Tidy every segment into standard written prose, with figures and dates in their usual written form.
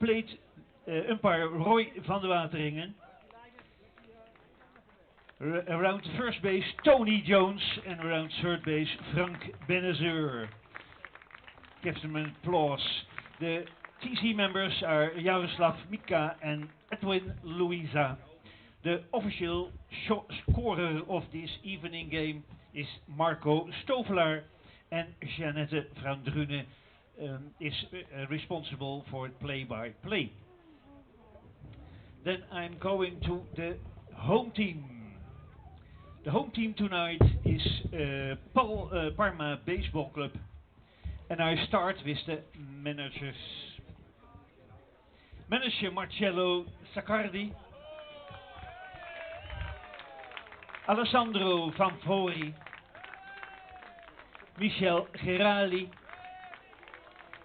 played umpire Roy van der Wateringen. Around first base, Tony Jones, and around third base, Frank Benazeur. Give them an applause. The TC members are Jaroslav Mika and Edwin Louisa. The official scorer of this evening game is Marco Stovelaar, and Jeannette van Drunen is responsible for play-by-play. Then I'm going to the home team. The home team tonight is Parma Baseball Club, and I start with the managers. Manager Marcello Saccardi, Alessandro Vanfori, Michel Gerali,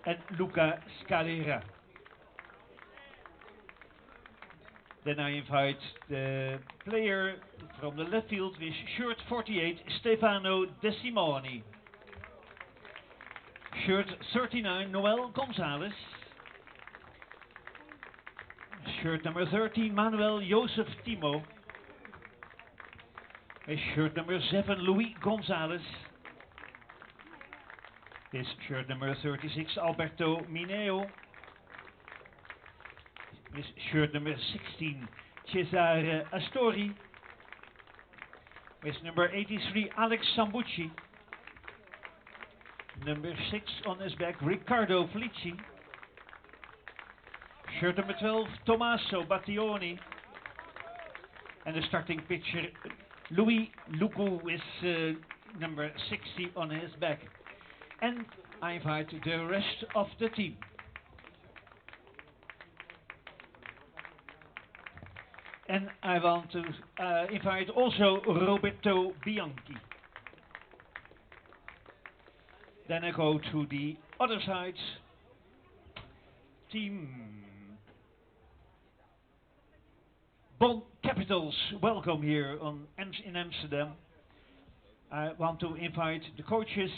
and Luca Scalera. Then I invite the player from the left field with shirt 48, Stefano De Simoni. Shirt 39, Noel Gonzalez. Shirt number 13, Manuel Joseph Timo. With shirt number 7, Luis Gonzalez. With shirt number 36, Alberto Mineo. With shirt number 16, Cesare Astori. With number 83, Alex Sambucci. Number 6 on his back, Riccardo Felici. Shirt number 12, Tommaso Battioni. And the starting pitcher, Louis Lucu, with number 60 on his back. And I invite the rest of the team. And I want to invite also Roberto Bianchi. Then I go to the other side. Team Bonn Capitals, welcome here in Amsterdam. I want to invite the coaches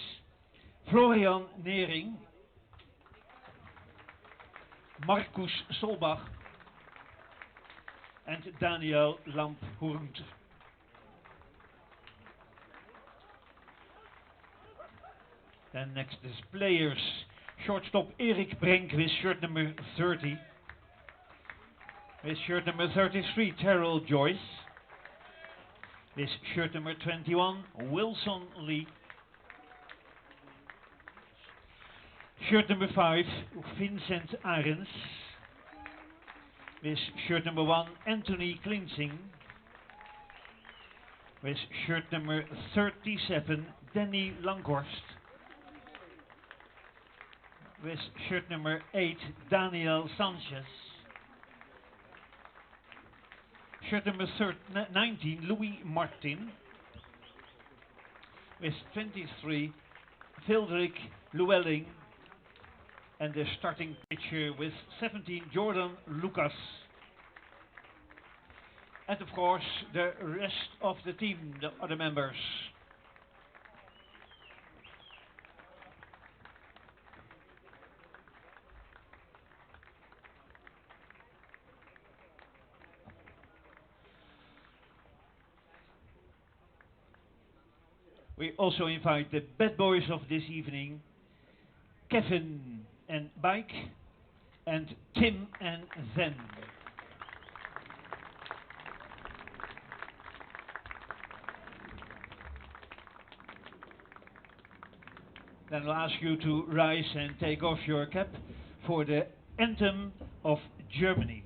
Florian Nering, Marcus Solbach, and Daniel Lamphurnt. Then next is players. Shortstop Erik Brenk with shirt number 30. With shirt number 33, Terrell Joyce. With shirt number 21, Wilson Lee. Shirt number 5, Vincent Arens. With shirt number 1, Anthony Klinsing. With shirt number 37, Danny Langhorst. With shirt number 8, Daniel Sanchez. Shirt number 19, Louis Martin. With 23, Vildrik Llewellyn. And the starting pitcher with 17, Jordan Lucas. And of course, the rest of the team, the other members. We also invite the bad boys of this evening, Kevin and Mike, and Tim and Zen. Then I'll ask you to rise and take off your cap for the anthem of Germany.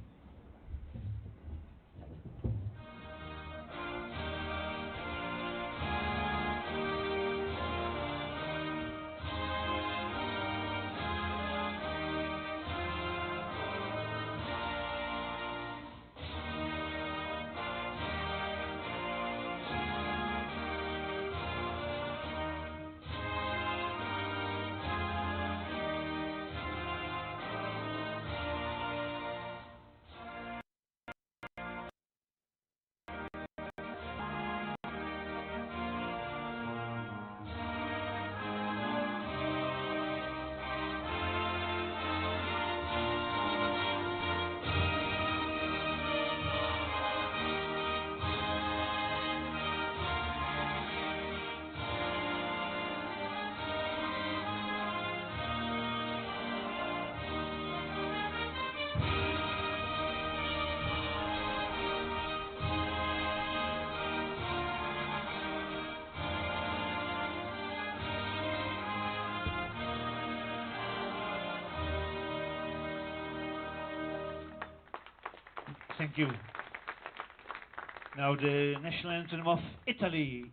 Thank you. Now the national anthem of Italy.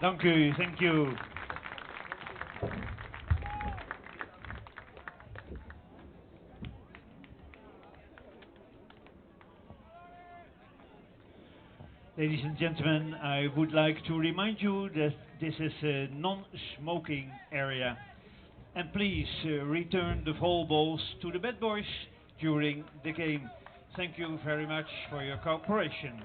Dank u, thank you. Ladies and gentlemen, I would like to remind you that this is a non-smoking area. And please return the foul balls to the bad boys during the game. Thank you very much for your cooperation.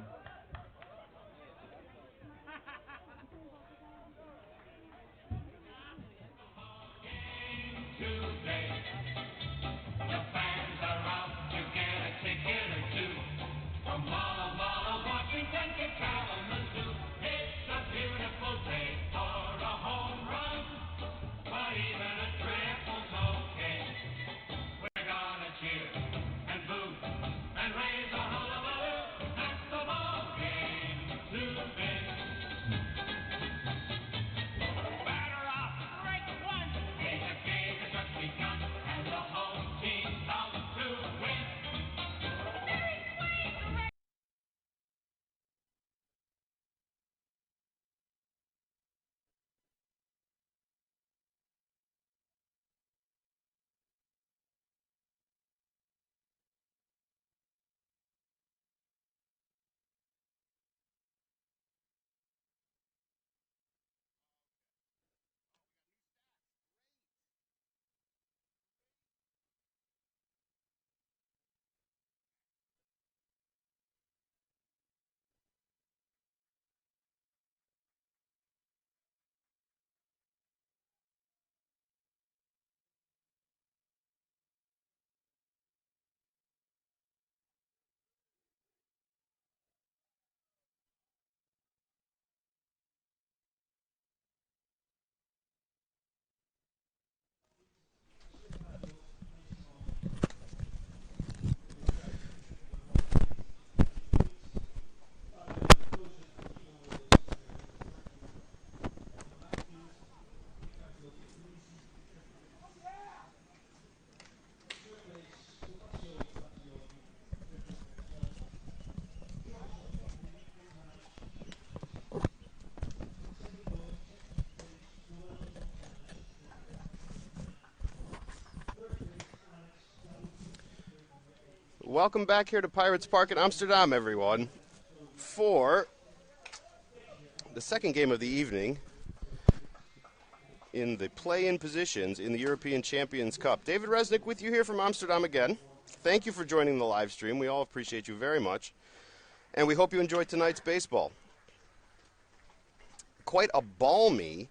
Welcome back here to Pirates Park in Amsterdam, everyone, for the second game of the evening in the play-in positions in the European Champions Cup. David Resnick with you here from Amsterdam again. Thank you for joining the live stream. We all appreciate you very much, and we hope you enjoyed tonight's baseball. Quite a balmy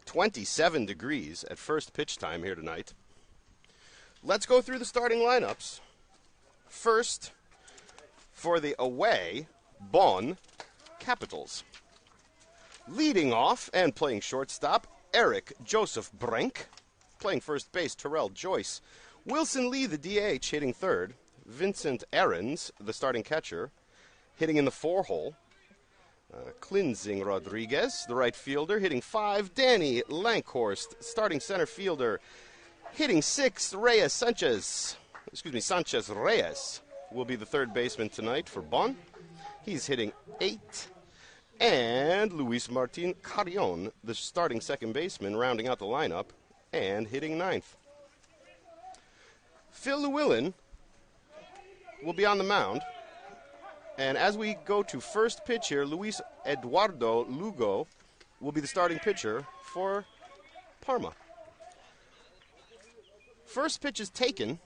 27 degrees at first pitch time here tonight. Let's go through the starting lineups. First, for the away Bonn Capitals. Leading off and playing shortstop, Eric Joseph Brink. Playing first base, Terrell Joyce. Wilson Lee, the DH, hitting third. Vincent Ahrens, the starting catcher, hitting in the 4-hole. Cleansing Rodriguez, the right fielder, hitting 5. Danny Lankhorst, starting center fielder, hitting 6. Sanchez Reyes will be the third baseman tonight for Bonn. He's hitting 8. And Luis Martin Carrion, the starting second baseman, rounding out the lineup and hitting 9th. Phil Llewellyn will be on the mound. And as we go to first pitch here, Luis Eduardo Lugo will be the starting pitcher for Parma. First pitch is taken.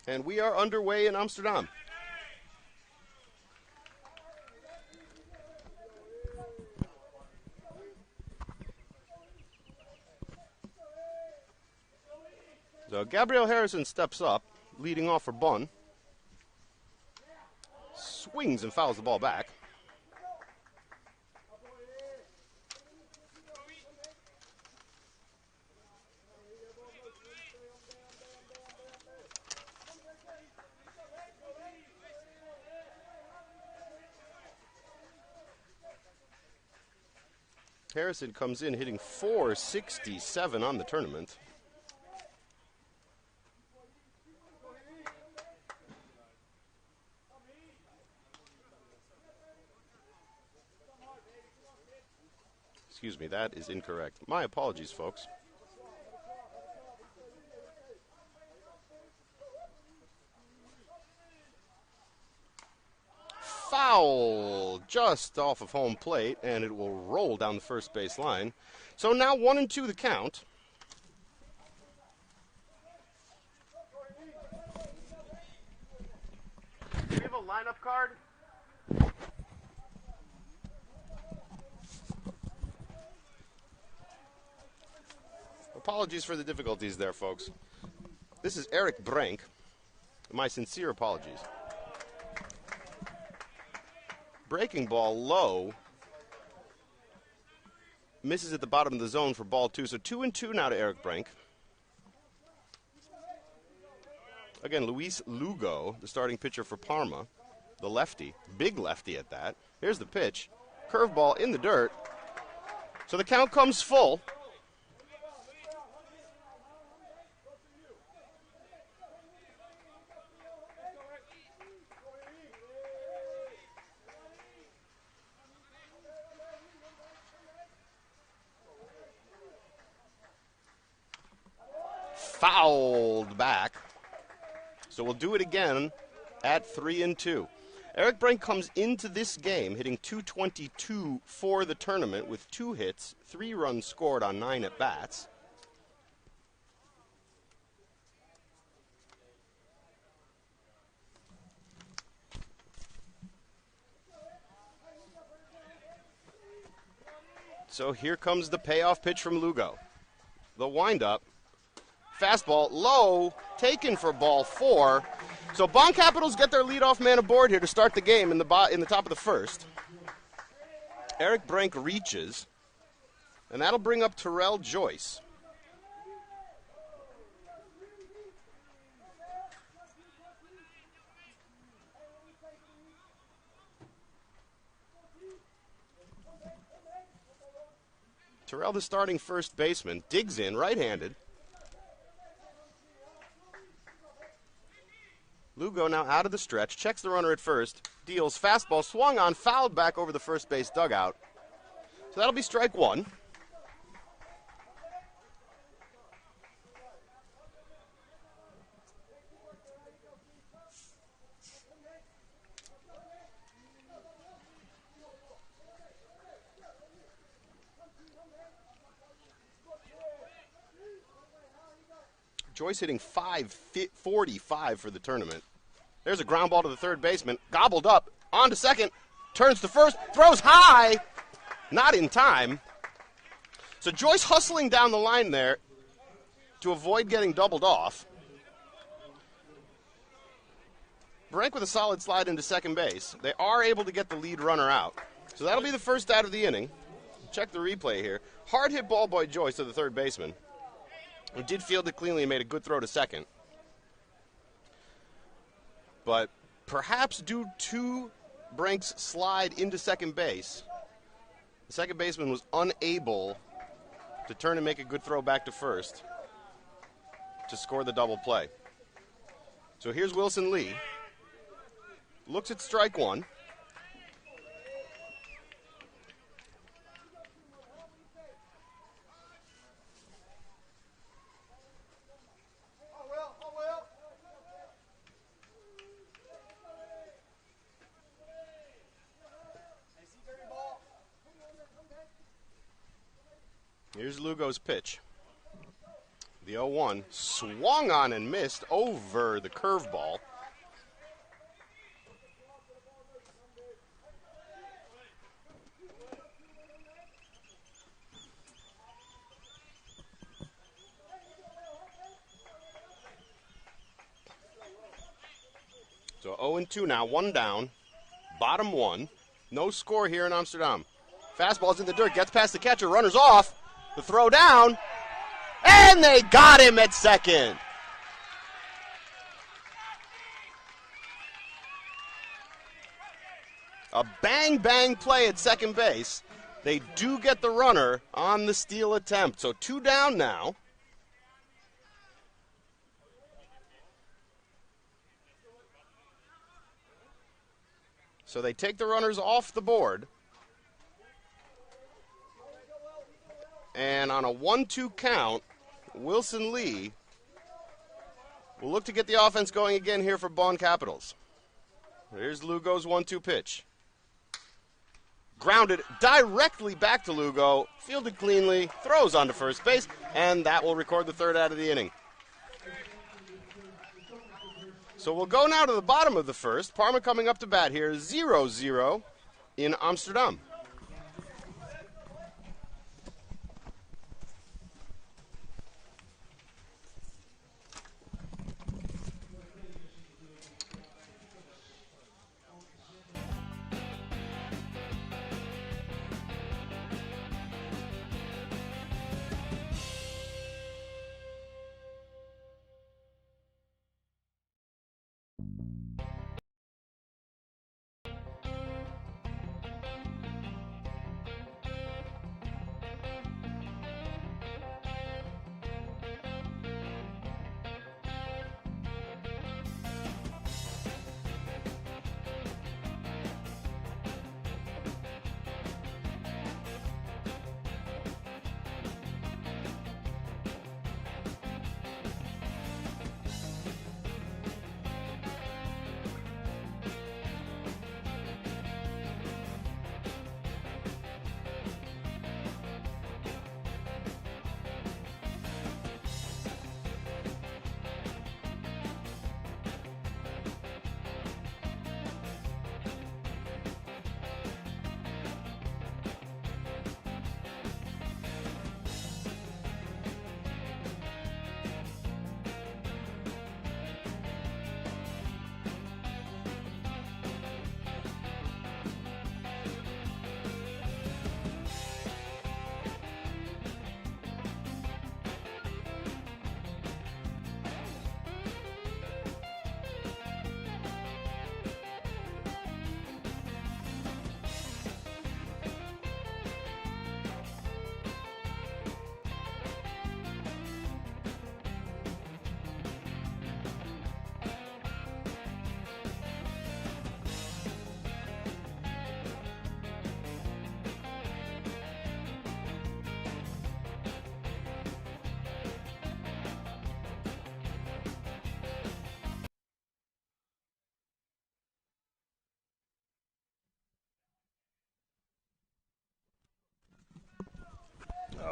And we are underway in Amsterdam. So Gabriel Harrison steps up, leading off for Bonn. Swings and fouls the ball back. Harrison comes in hitting .467 on the tournament. Excuse me, that is incorrect. My apologies, folks. Foul just off of home plate, and it will roll down the first base line. So now 1-2 the count. Do we have a lineup card? Apologies for the difficulties there, folks. This is Eric Brink. My sincere apologies. Breaking ball low. Misses at the bottom of the zone for ball 2. So 2-2 now to Eric Brink. Again, Luis Lugo, the starting pitcher for Parma. The lefty. Big lefty at that. Here's the pitch. Curveball in the dirt. So the count comes full. Fouled back. So we'll do it again at 3-2. Eric Brink comes into this game hitting .222 for the tournament with 2 hits, 3 runs scored on 9 at-bats. So here comes the payoff pitch from Lugo. The windup. Fastball low, taken for ball 4. So Bonn Capitals get their leadoff man aboard here to start the game in the top of the first. Eric Brink reaches, and that'll bring up Terrell Joyce. Terrell, the starting first baseman, digs in right-handed. Lugo now out of the stretch, checks the runner at first, deals fastball, swung on, fouled back over the first base dugout. So that'll be strike 1. Joyce hitting .545 for the tournament. There's a ground ball to the third baseman. Gobbled up. On to second. Turns to first. Throws high. Not in time. So Joyce hustling down the line there to avoid getting doubled off. Brank with a solid slide into second base. They are able to get the lead runner out. So that'll be the first out of the inning. Check the replay here. Hard hit ball by Joyce to the third baseman, who did field it cleanly and made a good throw to second. But perhaps due to Brank's slide into second base, the second baseman was unable to turn and make a good throw back to first to score the double play. So here's Wilson Lee. Looks at strike one. Here's Lugo's pitch. The 0-1 swung on and missed over the curveball. So 0-2 now, one down, bottom one. No score here in Amsterdam. Fastball's in the dirt, gets past the catcher, runner's off. The throw down, and they got him at second. A bang-bang play at second base. They do get the runner on the steal attempt. So 2 down now. So they take the runners off the board. And on a 1-2 count, Wilson Lee will look to get the offense going again here for Bonn Capitals. Here's Lugo's 1-2 pitch. Grounded directly back to Lugo, fielded cleanly, throws onto first base, and that will record the third out of the inning. So we'll go now to the bottom of the first. Parma coming up to bat here, 0-0 in Amsterdam.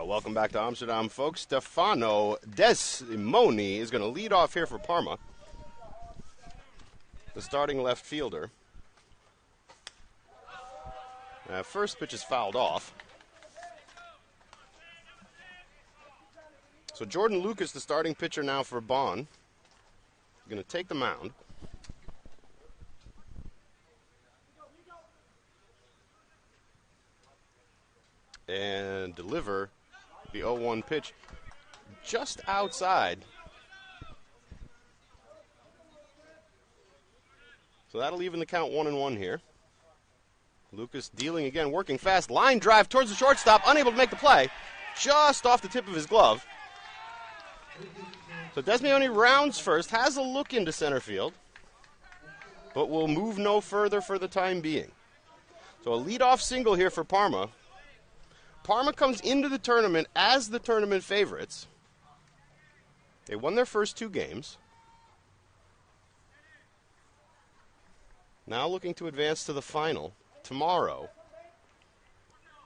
Welcome back to Amsterdam, folks. Stefano Desimoni is going to lead off here for Parma, the starting left fielder. First pitch is fouled off. So Jordan Lucas, the starting pitcher now for Bonn, going to take the mound. and deliver the 0-1 pitch just outside. So that'll even the count 1-1 here. Lucas dealing again, working fast. Line drive towards the shortstop, unable to make the play. Just off the tip of his glove. So Desmione rounds first, has a look into center field, but will move no further for the time being. So a leadoff single here for Parma. Parma comes into the tournament as the tournament favorites. They won their first 2 games. Now looking to advance to the final tomorrow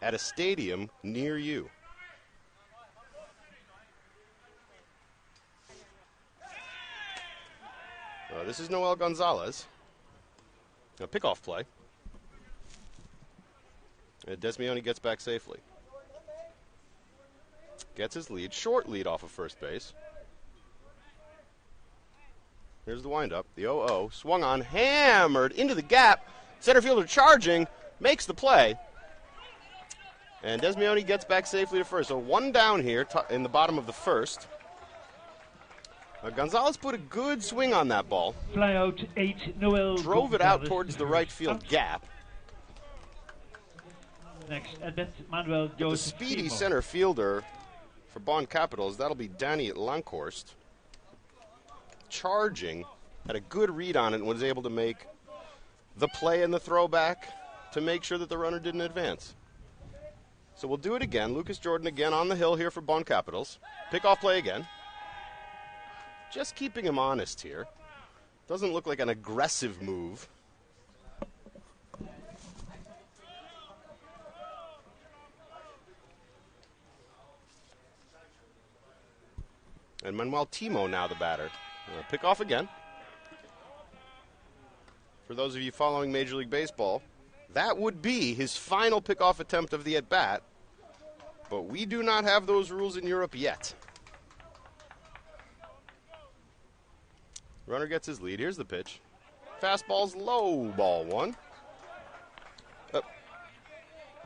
at a stadium near you. This is Noel Gonzalez. A pickoff play. And Desmione gets back safely. Gets his lead, short lead off of first base. Here's the windup, the 0-0, swung on, hammered into the gap. Center fielder charging, makes the play. And Desmione gets back safely to first. So 1 down here in the bottom of the first. Gonzalez put a good swing on that ball. Fly out 8, Noel. Drove it out towards the right field gap. Next at bat, Manuel The Joseph speedy Timo. center fielder for Bonn Capitals, that'll be Danny Lankhorst. Charging, had a good read on it and was able to make the play and the throwback to make sure that the runner didn't advance. So we'll do it again. Lucas Jordan again on the hill here for Bonn Capitals. Pickoff play again. Just keeping him honest here. Doesn't look like an aggressive move. And Manuel Timo now the batter. Pick off again. For those of you following Major League Baseball, that would be his final pickoff attempt of the at-bat. But we do not have those rules in Europe yet. Runner gets his lead. Here's the pitch. Fastball's low, ball 1.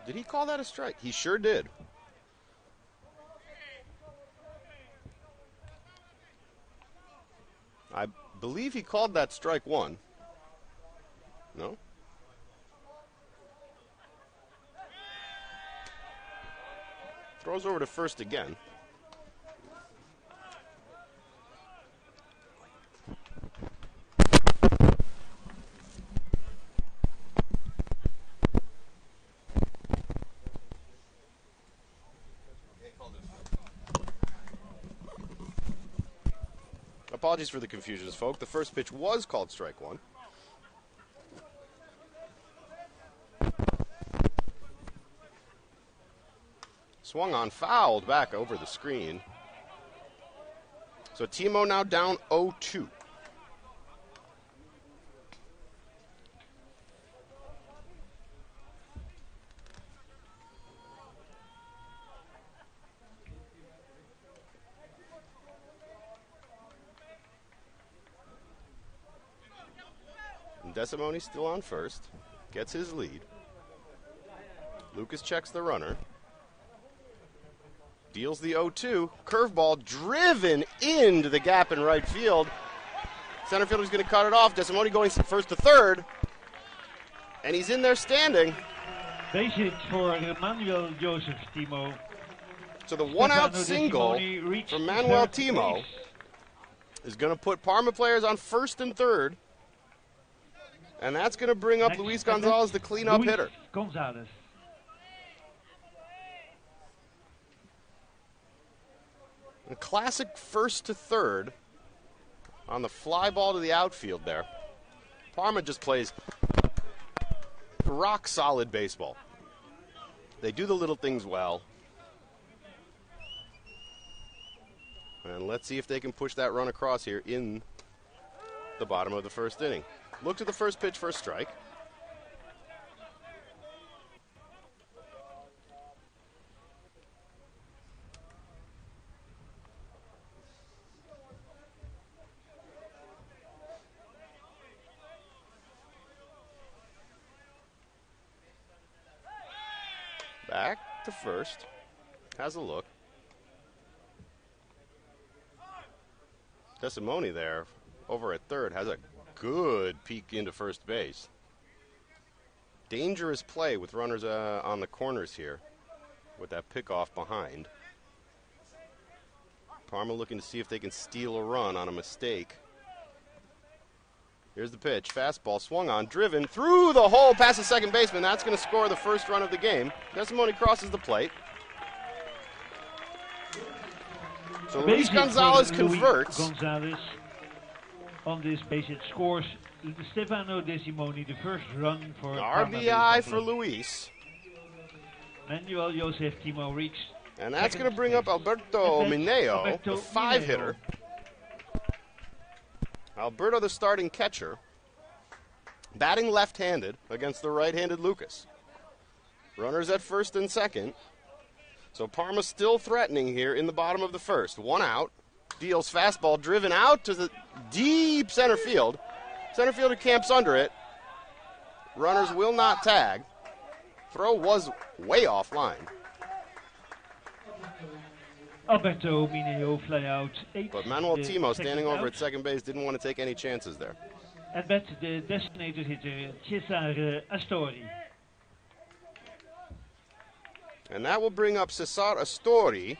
Did he call that a strike? He sure did. I believe he called that strike 1. No? Throws over to first again. Apologies for the confusions, folks. The first pitch was called strike 1. Swung on, fouled back over the screen. So Timo now down 0-2. Desimone's still on first. Gets his lead. Lucas checks the runner. Deals the 0-2. Curveball driven into the gap in right field. Center fielder's going to cut it off. Desimone going first to third. And he's in there standing. Base hit for Manuel Joseph Timo. So the one-out Stefano single Desimone from Manuel third Timo base. is going to put Parma players on first and third. And that's going to bring up Next Luis at bat, Gonzalez, the cleanup Luis hitter. Gonzalez. A classic first to third on the fly ball to the outfield there. Parma just plays rock solid baseball. They do the little things well. And let's see if they can push that run across here in the bottom of the first inning. Look to the first pitch for a strike. Back to first. Has a look. Desimone there, over at third, has a good peek into first base. Dangerous play with runners on the corners here with that pickoff behind. Parma looking to see if they can steal a run on a mistake. Here's the pitch. Fastball swung on, driven through the hole past the second baseman. That's going to score the first run of the game. Desimone crosses the plate. So Luis Gonzalez converts. Gonzalez on this base hit scores Stefano Desimone, the first run for RBI for Luis. Manuel Josef Timo reached. And that's going to bring up Alberto Mineo, the 5-hitter. Alberto, the starting catcher, batting left-handed against the right-handed Lucas. Runners at first and second. So Parma still threatening here in the bottom of the first. One out. Deals fastball driven out to the deep center field. Center fielder camps under it. Runners will not tag. Throw was way offline. Alberto Mineo fly out 8. But Manuel Timo, standing over at second base, didn't want to take any chances there. At bat de designated hitter Cesare Astori. And that will bring up Cesar Astori,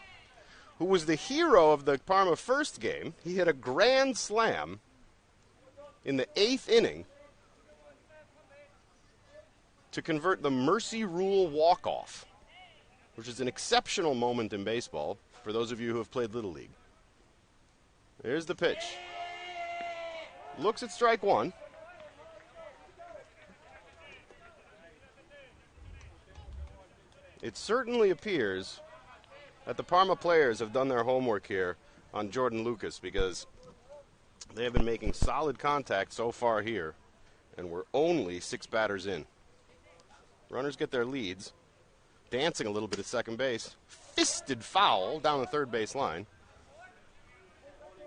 who was the hero of the Parma first game. He hit a grand slam in the 8th inning to convert the Mercy Rule walk-off, which is an exceptional moment in baseball for those of you who have played Little League. Here's the pitch. Looks at strike one. It certainly appears that the Parma players have done their homework here on Jordan Lucas, because they have been making solid contact so far here, and we're only 6 batters in. Runners get their leads. Dancing a little bit at second base. Fisted foul down the third base line.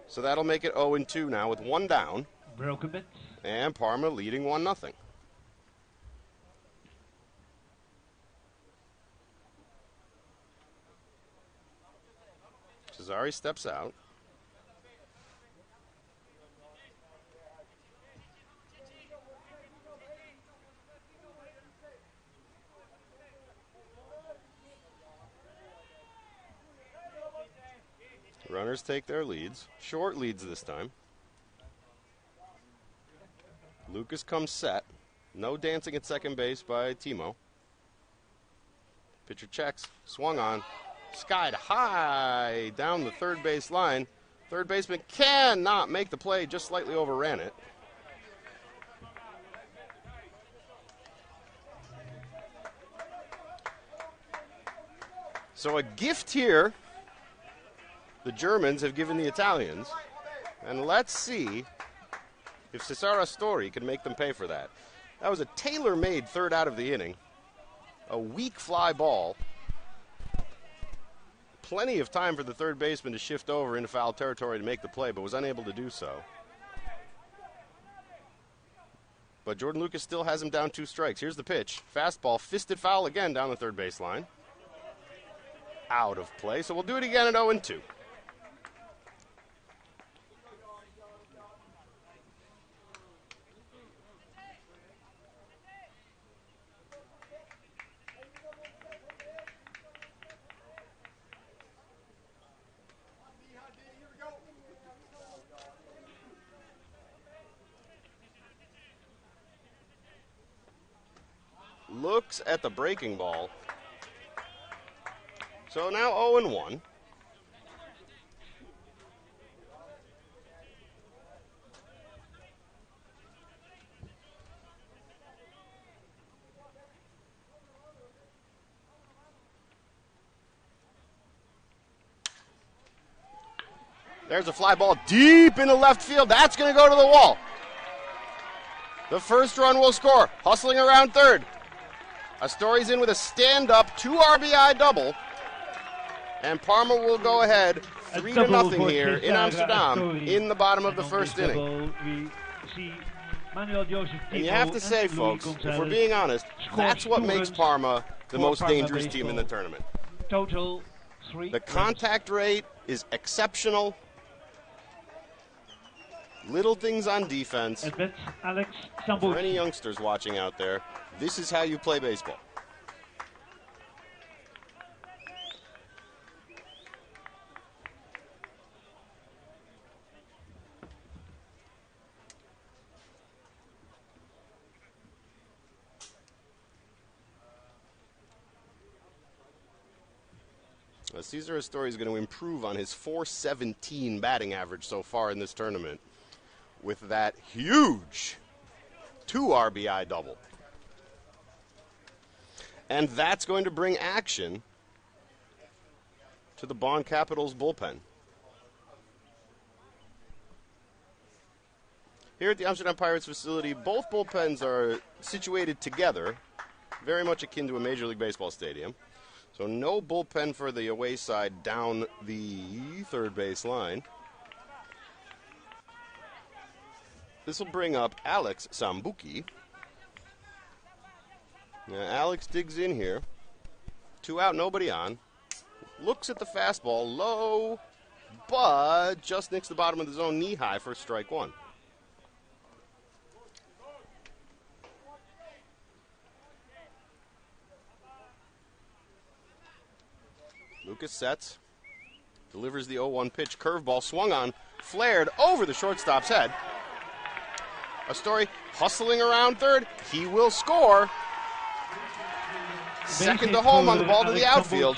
So that'll make it 0-2 now with 1 down. Broke a bit. And Parma leading 1-0. Cesare steps out. Runners take their leads. Short leads this time. Lucas comes set. No dancing at second base by Timo. Pitcher checks. Swung on. Skied high down the third base line. Third baseman cannot make the play, just slightly overran it. So a gift here the Germans have given the Italians. And let's see if Cesare Astori can make them pay for that. That was a tailor-made third out of the inning. A weak fly ball. Plenty of time for the third baseman to shift over into foul territory to make the play, but was unable to do so. But Jordan Lucas still has him down 2 strikes. Here's the pitch. Fastball, fisted foul again down the third baseline. Out of play, so we'll do it again at 0-2. Looks at the breaking ball. So now 0-1. There's a fly ball deep into left field. That's going to go to the wall. The first run will score. Hustling around third. Astori's in with a stand-up 2 RBI double. And Parma will go ahead 3-0 here in Amsterdam in the bottom of the first inning. see Manuel Joseph And you have to say, folks, if we're being honest, that's what makes Parma the most dangerous team in the tournament. Total 3 The contact rate is exceptional. Little things on defense. Alex For any youngsters watching out there, this is how you play baseball. Cesar Astori is going to improve on his .417 batting average so far in this tournament with that huge 2 RBI double. And that's going to bring action to the Bonn Capitals bullpen. Here at the Amsterdam Pirates facility, both bullpens are situated together, very much akin to a Major League Baseball stadium. So no bullpen for the away side down the third base line. This will bring up Alex Sambuki. Now Alex digs in here. 2 out, nobody on. Looks at the fastball, low, but just nicks the bottom of the zone knee high for strike 1. Lucas sets, delivers the 0-1 pitch, curveball swung on, flared over the shortstop's head. Astori hustling around third, he will score. Second to home on the ball to the outfield.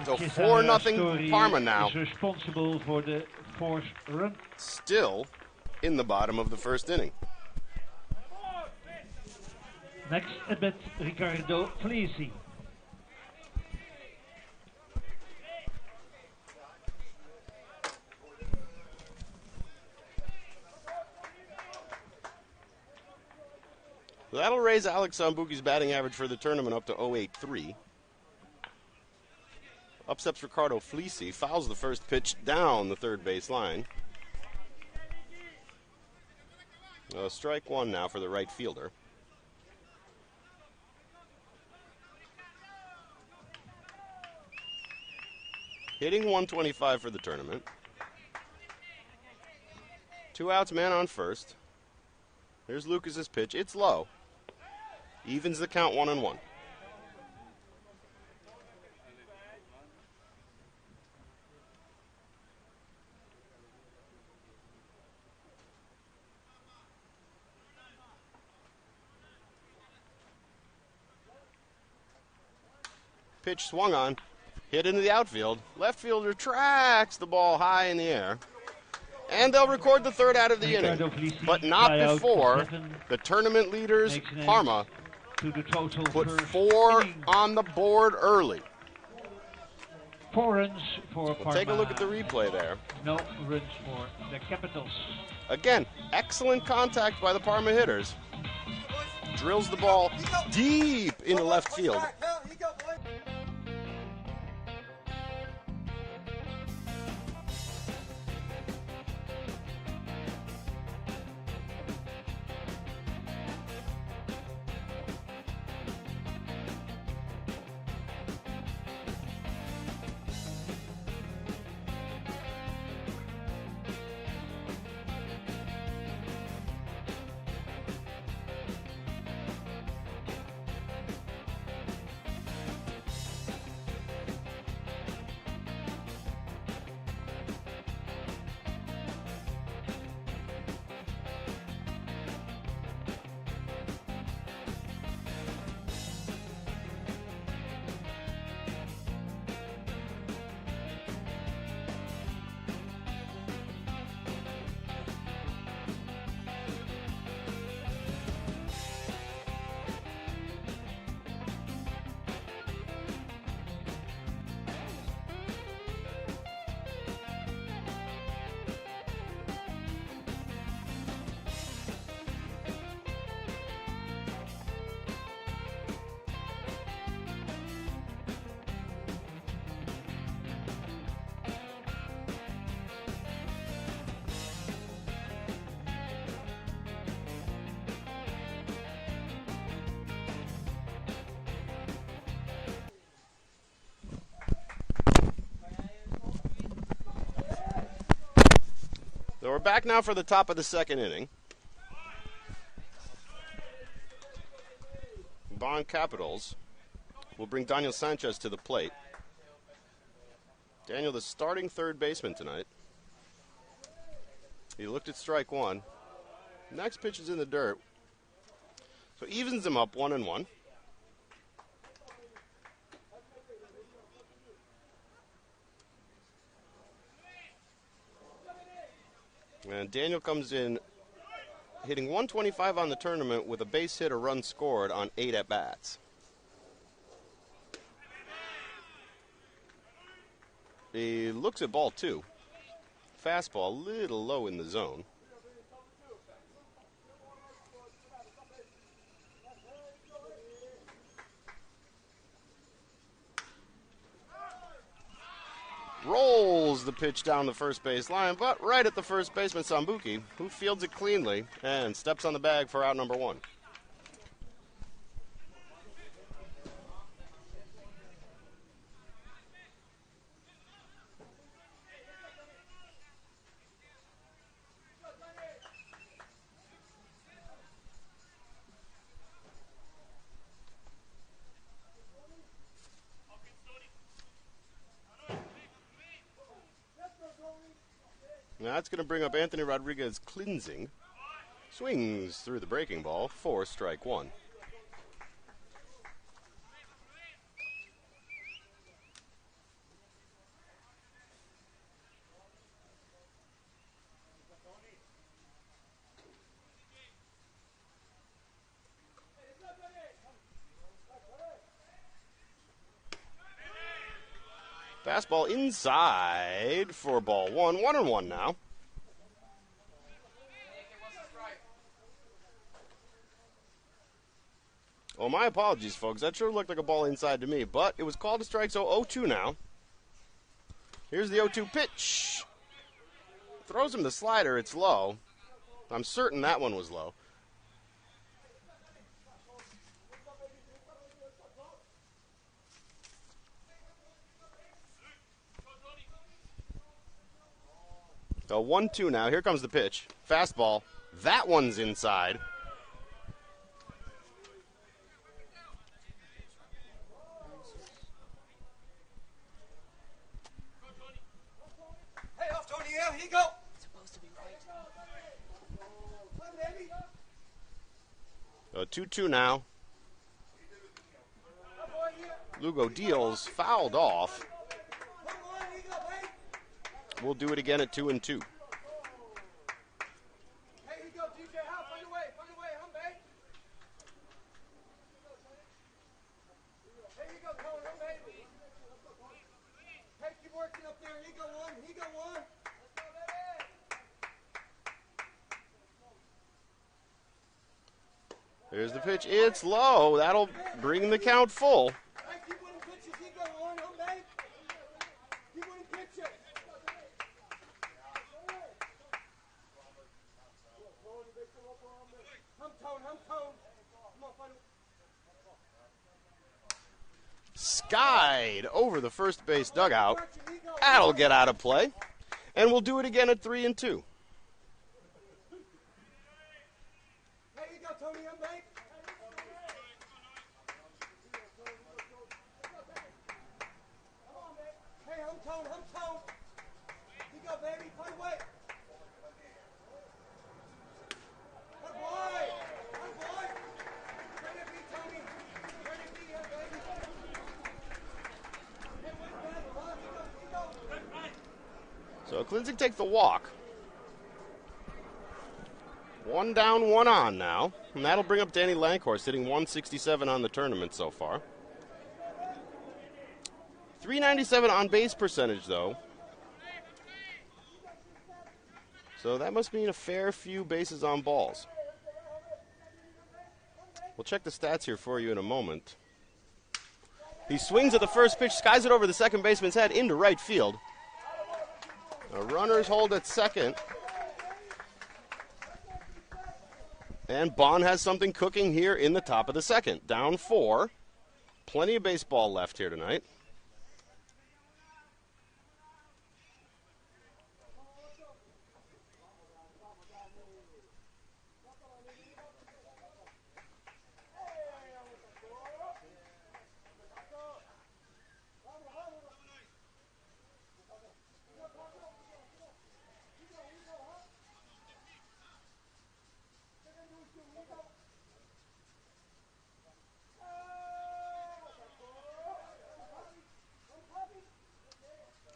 So 4-0 Parma now. Is responsible for the 4th run. Still in the bottom of the first inning. Next at bat, Ricardo Flesi. So that'll raise Alex Sambuki's batting average for the tournament up to .083. Up steps Ricardo Flesi, fouls the first pitch down the third base line. Strike 1 now for the right fielder. Hitting .125 for the tournament. 2 outs, man on first. Here's Lucas's pitch. It's low. Evens the count 1-1. Pitch swung on, hit into the outfield. Left fielder tracks the ball high in the air. And they'll record the 3rd out of the inning. But not before the tournament leaders, Parma, put 4 on the board early. 4 runs for Parma. We'll take a look at the replay there. No runs for the Capitals. Again, excellent contact by the Parma hitters. Drills the ball deep into left field. we're back now for the top of the second inning. Bonn Capitals will bring Daniel Sanchez to the plate. Daniel, the starting third baseman tonight. He looked at strike one. Next pitch is in the dirt. So evens him up 1-1. And Daniel comes in hitting 125 on the tournament with a base hit, a run scored on 8 at-bats. He looks at ball 2. Fastball a little low in the zone. Rolls the pitch down the first base line, but right at the first baseman, Sambuki, who fields it cleanly and steps on the bag for out number 1. Now that's going to bring up Anthony Rodriguez cleansing. Swings through the breaking ball for strike 1. Fastball inside for ball 1. 1-1 now. Oh, my apologies, folks. That sure looked like a ball inside to me, but it was called a strike, so 0-2 now. Here's the 0-2 pitch. Throws him the slider. It's low. I'm certain that one was low. So 1-2 now. Here comes the pitch. Fastball. That one's inside. Hey, off, Tony. Here you go. Supposed to be right. 2-2 now. Lugo deals, fouled off. We'll do it again at 2-2. Hey, here you go, DJ. Find a way, hum, babe. Hey, you go, Tone, hum, babe. Hey, keep working up there. He go one. Let's go, baby. Here's the pitch. It's low. That'll bring the count full. Hey, keep winning pitches. He go one, hum, babe. Keep winning pitches. Hum, Tone. Come on, find Skied over the first base dugout. That'll get out of play. And we'll do it again at 3-2. Hey, you go, Tony, hum, babe. Come on, babe. Hey, hum, Tone. You go, baby. Find a way. Good boy. Let it be, Tony. Let it be, yeah, baby. Hey, what's that? He go. So Clinton takes the walk. 1 down, 1 on now. And that'll bring up Danny Lankhorst, hitting 167 on the tournament so far. 397 on base percentage, though. So that must mean a fair few bases on balls. We'll check the stats here for you in a moment. He swings at the first pitch, skies it over the second baseman's head into right field. The runners hold at second. And Bonn has something cooking here in the top of the second. Down 4. Plenty of baseball left here tonight.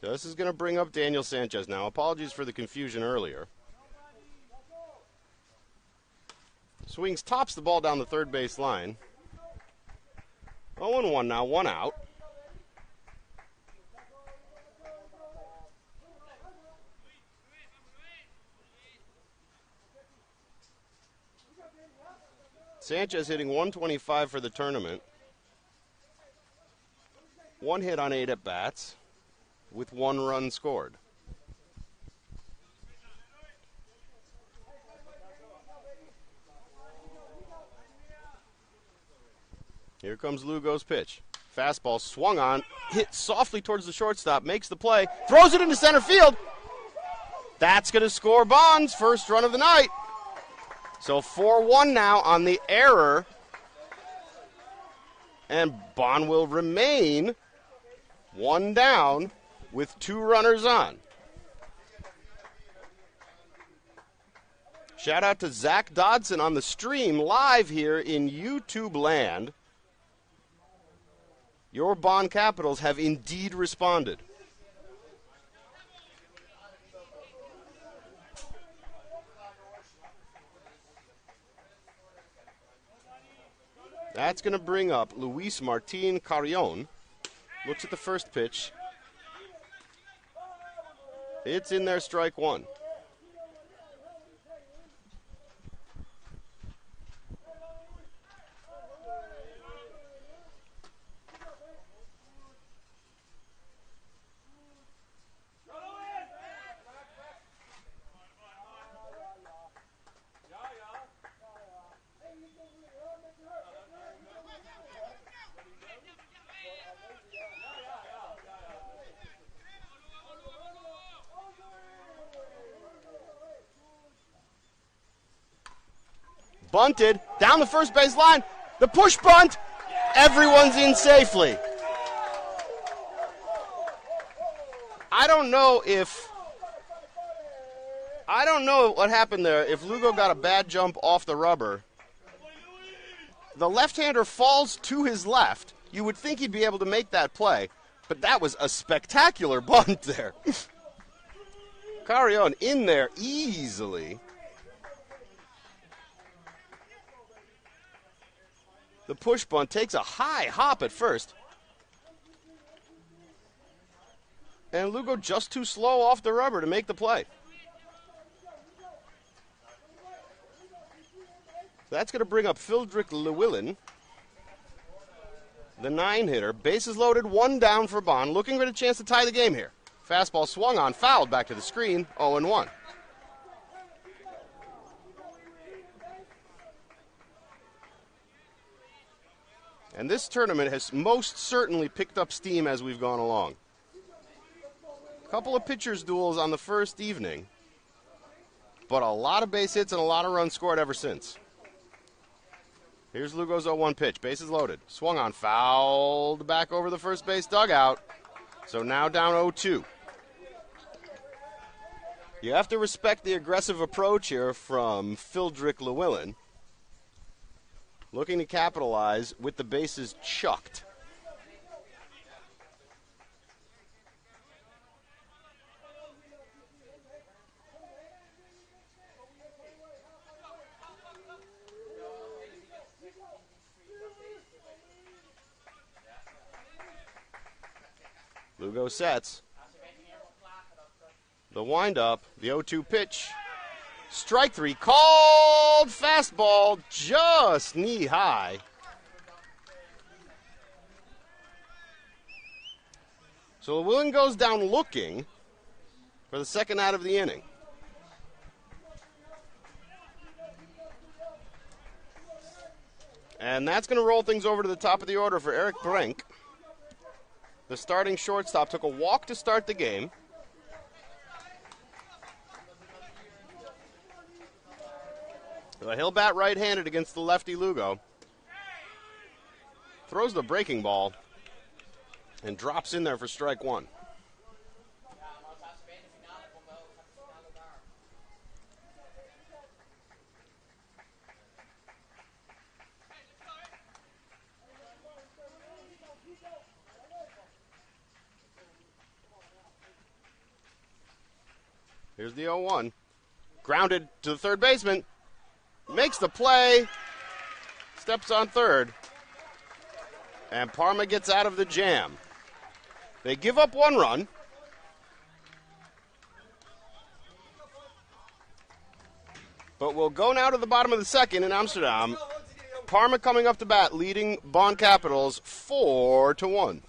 So this is going to bring up Daniel Sanchez now. Apologies for the confusion earlier. Swings, tops the ball down the third base line. 0-1 now, one out. Sanchez hitting 125 for the tournament. 1 hit on 8 at-bats with 1 run scored. Here comes Lugo's pitch. Fastball swung on, hit softly towards the shortstop, makes the play, throws it into center field. That's going to score Bonn's first run of the night. So 4-1 now on the error. And Bonn will remain 1 down with 2 runners on. Shout out to Zach Dodson on the stream live here in YouTube land. Your Bonn Capitals have indeed responded. That's going to bring up Luis Martin Carrion. Looks at the first pitch. It's in there, strike 1. Bunted, down the first base line, the push bunt, everyone's in safely. I don't know what happened there, if Lugo got a bad jump off the rubber. The left-hander falls to his left. You would think he'd be able to make that play, but that was a spectacular bunt there. Carrion in there easily. The push bunt takes a high hop at first. And Lugo just too slow off the rubber to make the play. That's going to bring up Fildrick Llewellyn, the 9-hitter. Bases loaded, 1 down for Bonn, looking for a chance to tie the game here. Fastball swung on, fouled back to the screen, 0-1. And this tournament has most certainly picked up steam as we've gone along. A couple of pitchers' duels on the first evening, but a lot of base hits and a lot of runs scored ever since. Here's Lugo's 0-1 pitch. Bases loaded. Swung on, fouled back over the first base dugout. So now down 0-2. You have to respect the aggressive approach here from Fildrick Llewellyn. Looking to capitalize with the bases chucked. Lugo sets. The windup, the 0-2 pitch. Strike 3, called fastball, just knee high. So Llewellyn goes down looking for the second out of the inning. And that's going to roll things over to the top of the order for Eric Brink. The starting shortstop took a walk to start the game. He'll bat right-handed against the lefty Lugo. Throws the breaking ball and drops in there for strike 1. Here's the 0-1. Grounded to the third baseman. Makes the play. Steps on third. And Parma gets out of the jam. They give up 1 run. But we'll go now to the bottom of the second in Amsterdam. Parma coming up to bat, leading Bonn Capitals 4-1.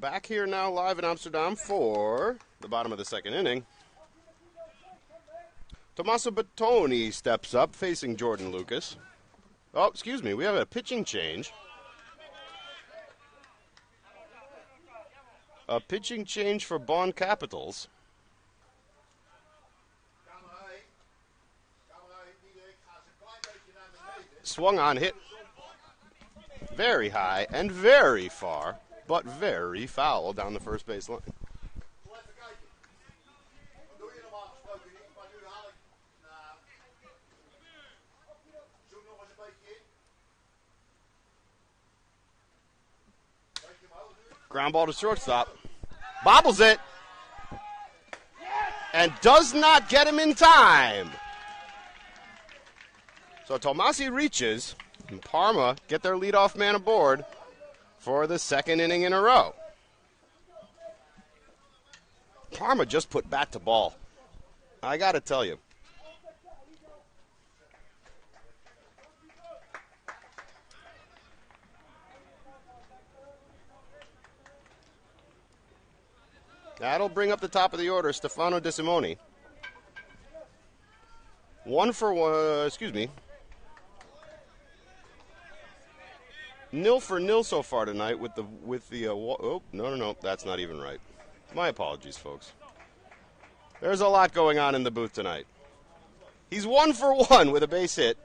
Back here now live in Amsterdam for the bottom of the second inning. Tommaso Bertoni steps up facing Jordan Lucas. Oh, excuse me, we have a pitching change. A pitching change for Bonn Capitals. Swung on, hit very high and very far, but very foul down the first base line. Ground ball to shortstop. Bobbles it. And does not get him in time. So Tomasi reaches, and Parma get their leadoff man aboard for the second inning in a row. Parma just put bat to ball. I got to tell you. That'll bring up the top of the order, Stefano De Simone. 1 for 1, 0 for 0 so far tonight with the oh, no, that's not even right. My apologies, folks. There's a lot going on in the booth tonight. He's 1 for 1 with a base hit.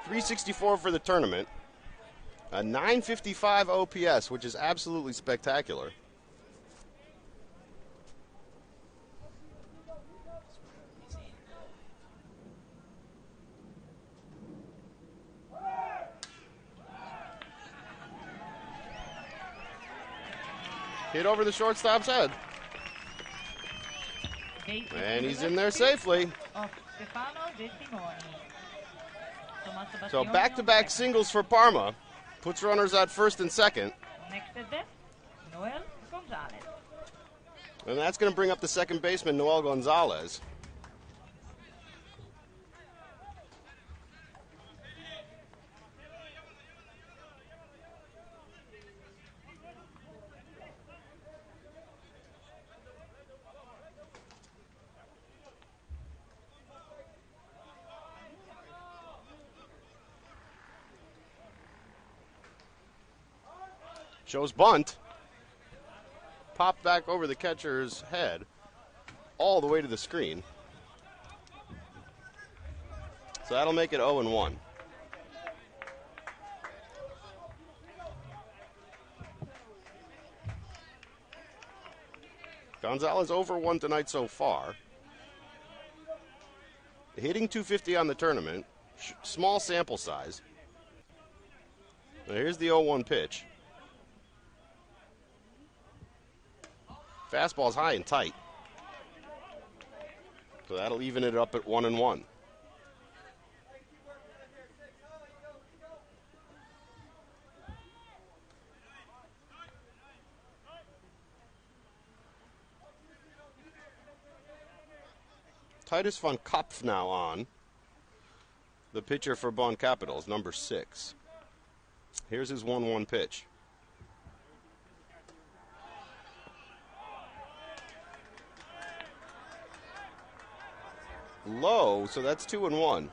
364 for the tournament. A 955 OPS, which is absolutely spectacular. Hit over the shortstop's head. And he's in there safely. So back-to-back singles for Parma. Puts runners at first and second. And that's going to bring up the second baseman, Noel Gonzalez. Shows bunt. Popped back over the catcher's head all the way to the screen. So that'll make it 0-1. Gonzalez over 1 tonight so far. Hitting .250 on the tournament. Small sample size. Now here's the 0-1 pitch. Fastball's high and tight. So that'll even it up at 1-1. Titus von Kopf now on. The pitcher for Bonn Capitals, number 6. Here's his 1-1 pitch. Low, so that's 2-1.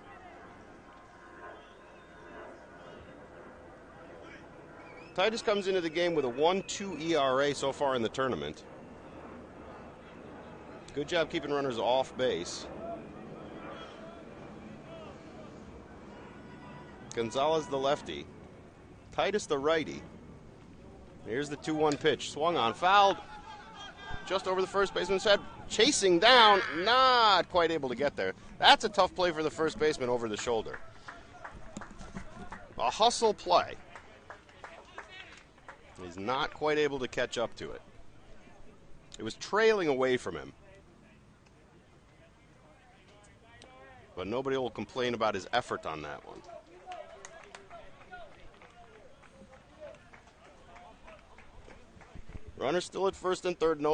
Titus comes into the game with a 1.2 ERA so far in the tournament. Good job keeping runners off base. Gonzalez the lefty. Titus the righty. Here's the 2-1 pitch. Swung on, fouled. Just over the first baseman's head. Chasing down, not quite able to get there. That's a tough play for the first baseman over the shoulder. A hustle play. He's not quite able to catch up to it. It was trailing away from him. But nobody will complain about his effort on that one. Runners still at first and third,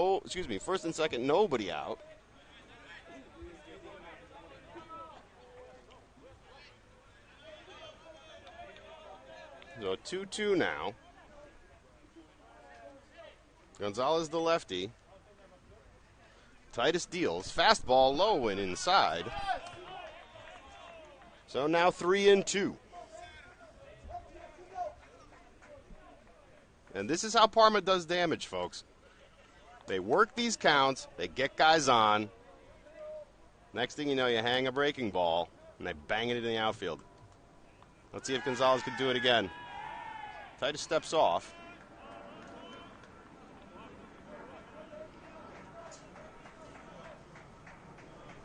first and second, nobody out. So 2-2 now. Gonzalez the lefty. Titus deals. Fastball low and inside. So now 3-2. And this is how Parma does damage, folks. They work these counts, they get guys on. Next thing you know, you hang a breaking ball, and they bang it into the outfield. Let's see if Gonzalez can do it again. Titus steps off.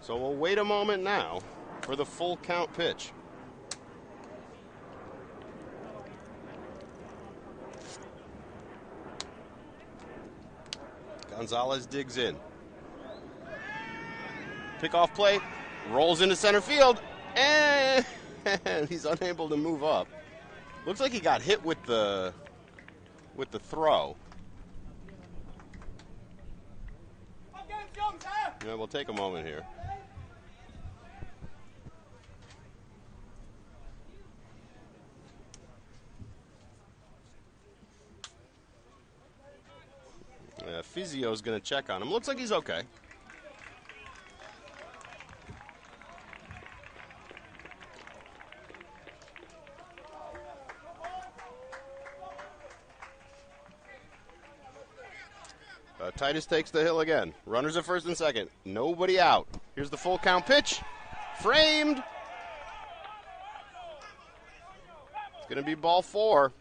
So we'll wait a moment now for the full count pitch. Gonzalez digs in. Pickoff play, rolls into center field, and he's unable to move up. Looks like he got hit with the throw. Yeah, we'll take a moment here. Physio's going to check on him. Looks like he's okay. Titus takes the hill again. Runners at first and second. Nobody out. Here's the full count pitch. Framed. It's going to be ball 4.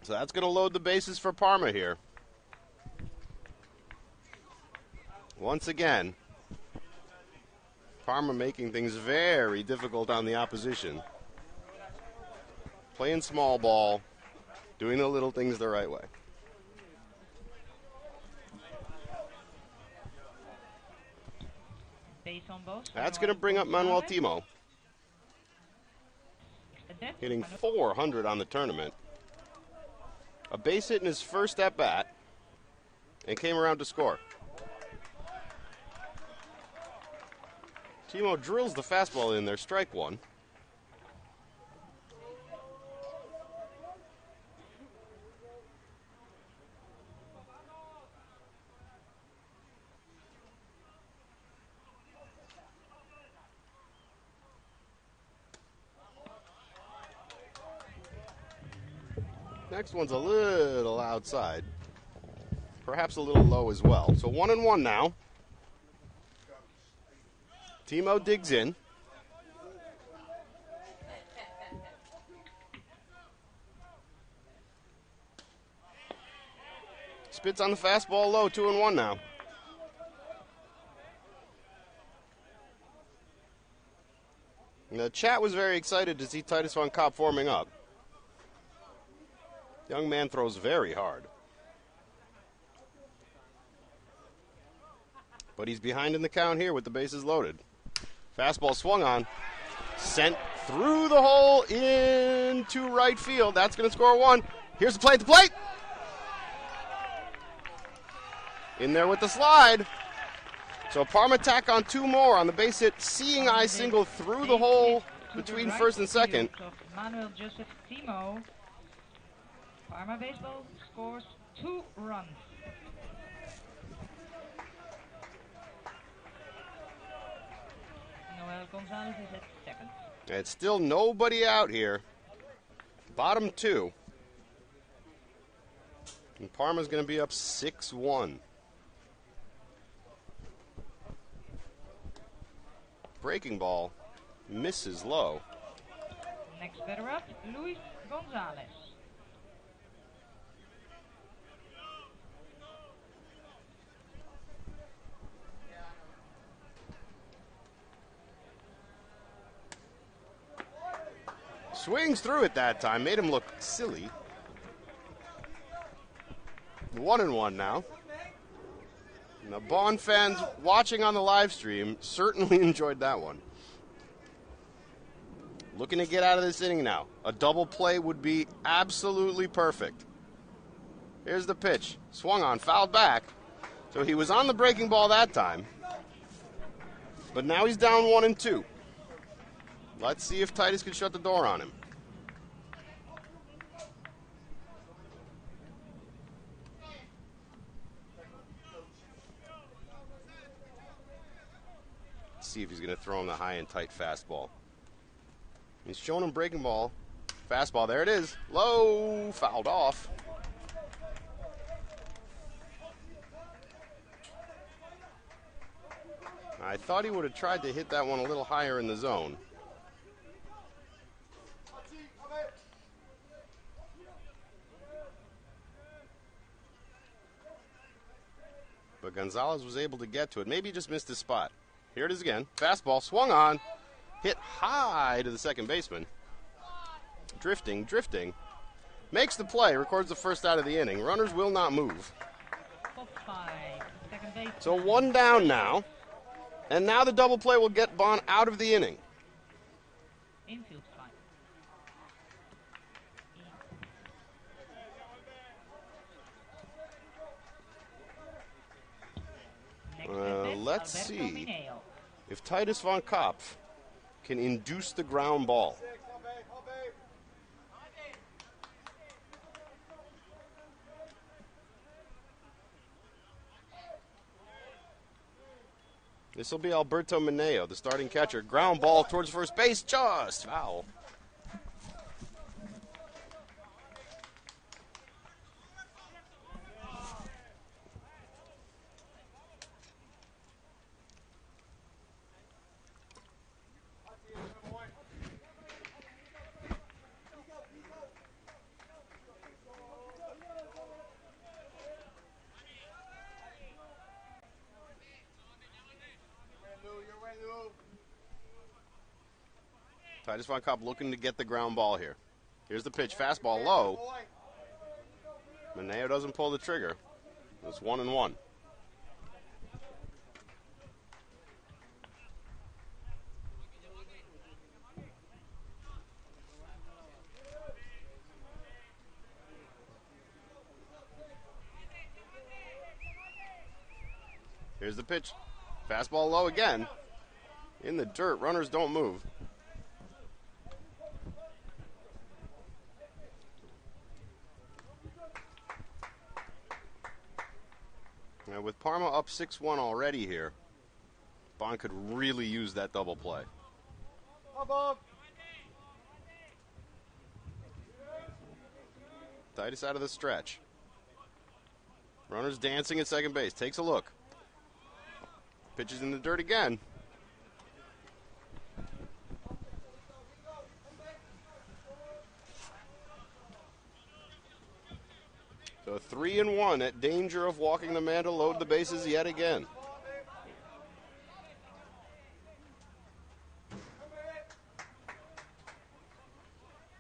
So that's going to load the bases for Parma here. Once again, Parma making things very difficult on the opposition. Playing small ball, doing the little things the right way. Base on both. That's going to bring up Manuel Timo, hitting 400 on the tournament. A base hit in his first at-bat, and came around to score. Timo drills the fastball in there, strike one. Next one's a little outside. Perhaps a little low as well. So 1-1 now. Timo digs in. Spits on the fastball low, 2-1 now. And the chat was very excited to see Titus Van Kopp forming up. Young man throws very hard. But he's behind in the count here with the bases loaded. Fastball swung on. Sent through the hole into right field. That's going to score one. Here's the play at the plate. In there with the slide. So Parma tack on two more on the base hit. Seeing eye single through the hole between first and second. Manuel Joseph Timo. Parma Baseball scores 2 runs. Noel Gonzalez is at second. It's still nobody out here. Bottom 2. And Parma's going to be up 6-1. Breaking ball misses low. Next batter up, Luis Gonzalez. Swings through it that time, made him look silly. 1-1 now. And the Bonn fans watching on the live stream certainly enjoyed that one. Looking to get out of this inning now. A double play would be absolutely perfect. Here's the pitch. Swung on, fouled back. So he was on the breaking ball that time. But now he's down 1-2. Let's see if Titus can shut the door on him. Let's see if he's going to throw him the high and tight fastball. He's showing him breaking ball. Fastball, there it is. Low, fouled off. I thought he would have tried to hit that one a little higher in the zone. But Gonzalez was able to get to it. Maybe he just missed his spot. Here it is again. Fastball swung on. Hit high to the second baseman. Drifting. Makes the play. Records the first out of the inning. Runners will not move. So one down now. And now the double play will get Bonn out of the inning. Infield strike. Let's see if Titus Van Kopp can induce the ground ball. This will be Alberto Mineo, the starting catcher. Ground ball towards first base, just foul. Titus Van Kopp looking to get the ground ball here. Here's the pitch, fastball low. Mineo doesn't pull the trigger. It's 1-1. Here's the pitch. Fastball low again. In the dirt. Runners don't move. Now with Parma up 6-1 already here, Bonn could really use that double play. Titus out of the stretch. Runners dancing at second base. Takes a look. Pitches in the dirt again. So 3-1 at danger of walking the man to load the bases yet again.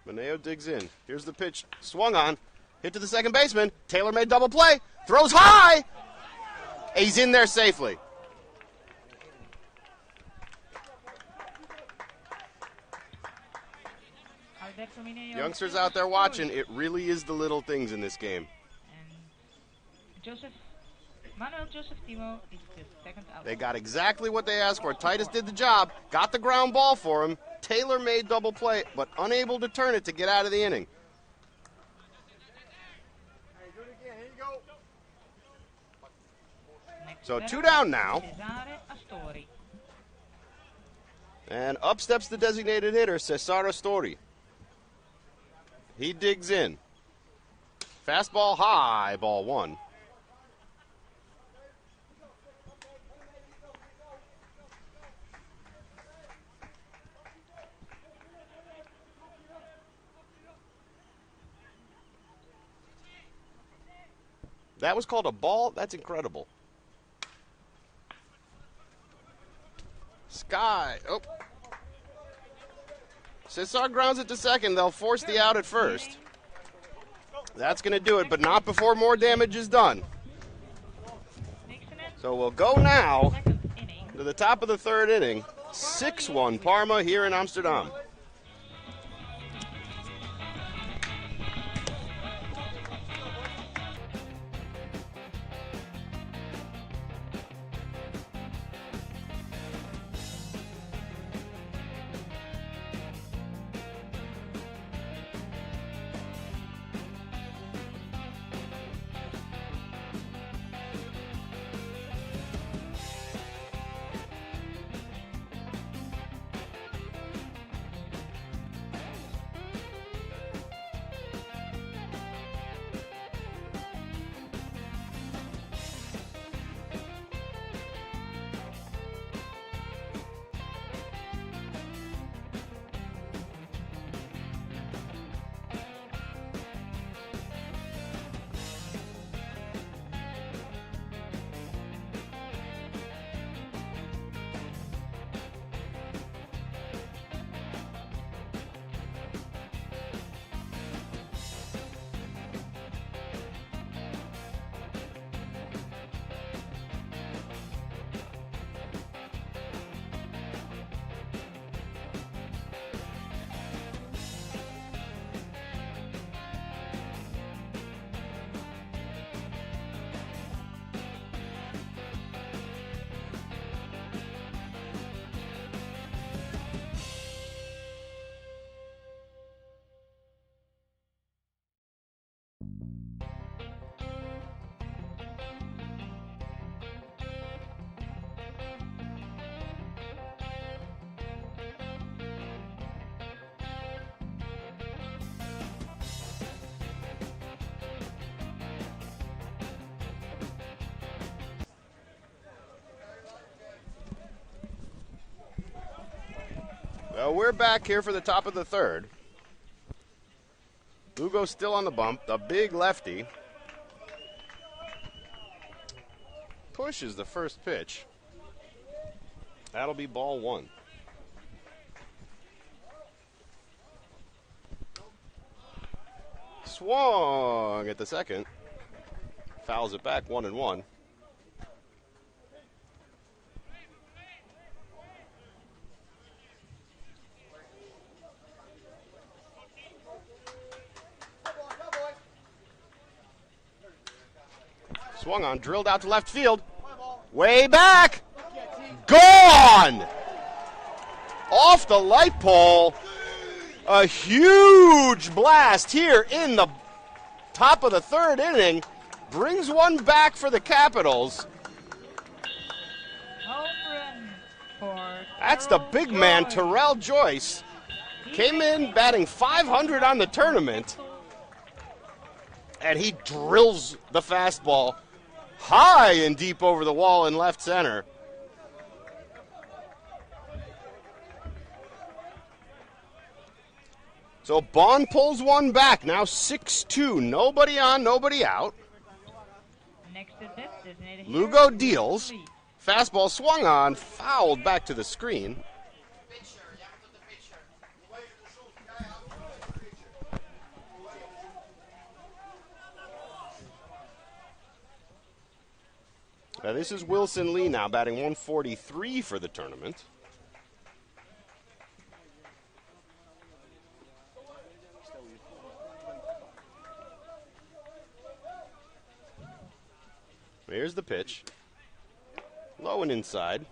Mineo digs in. Here's the pitch. Swung on. Hit to the second baseman. Taylor made double play. Throws high. He's in there safely. Youngsters out there watching, it really is the little things in this game. And Manuel Joseph Timo is the second out. They got exactly what they asked for. Titus did the job, got the ground ball for him. Taylor made double play, but unable to turn it to get out of the inning. So 2 down now. And up steps the designated hitter, Cesare Astori. He digs in. Fastball high, ball 1. That was called a ball? That's incredible. Sky. Oh. Cesar grounds it to second. They'll force the out at first. That's going to do it, but not before more damage is done. So we'll go now to the top of the third inning. 6-1 Parma here in Amsterdam. Well, we're back here for the top of the third. Lugo's still on the bump, the big lefty. Pushes the first pitch. That'll be ball 1. Swung at the second. Fouls it back, 1-1. Swung on, drilled out to left field. Way back. Gone. Off the light pole. A huge blast here in the top of the third inning. Brings one back for the Capitals. Home run for That's the Terrell big man, Joyce. Terrell Joyce. Came in batting .500 on the tournament, and he drills the fastball high and deep over the wall in left center. So Bonn pulls one back, now 6-2. Nobody on, nobody out. Next at bat, designated hitter, Lugo deals. Lee. Fastball swung on, fouled back to the screen. Now this is Wilson Lee now batting 143 for the tournament. Here's the pitch. Low and inside.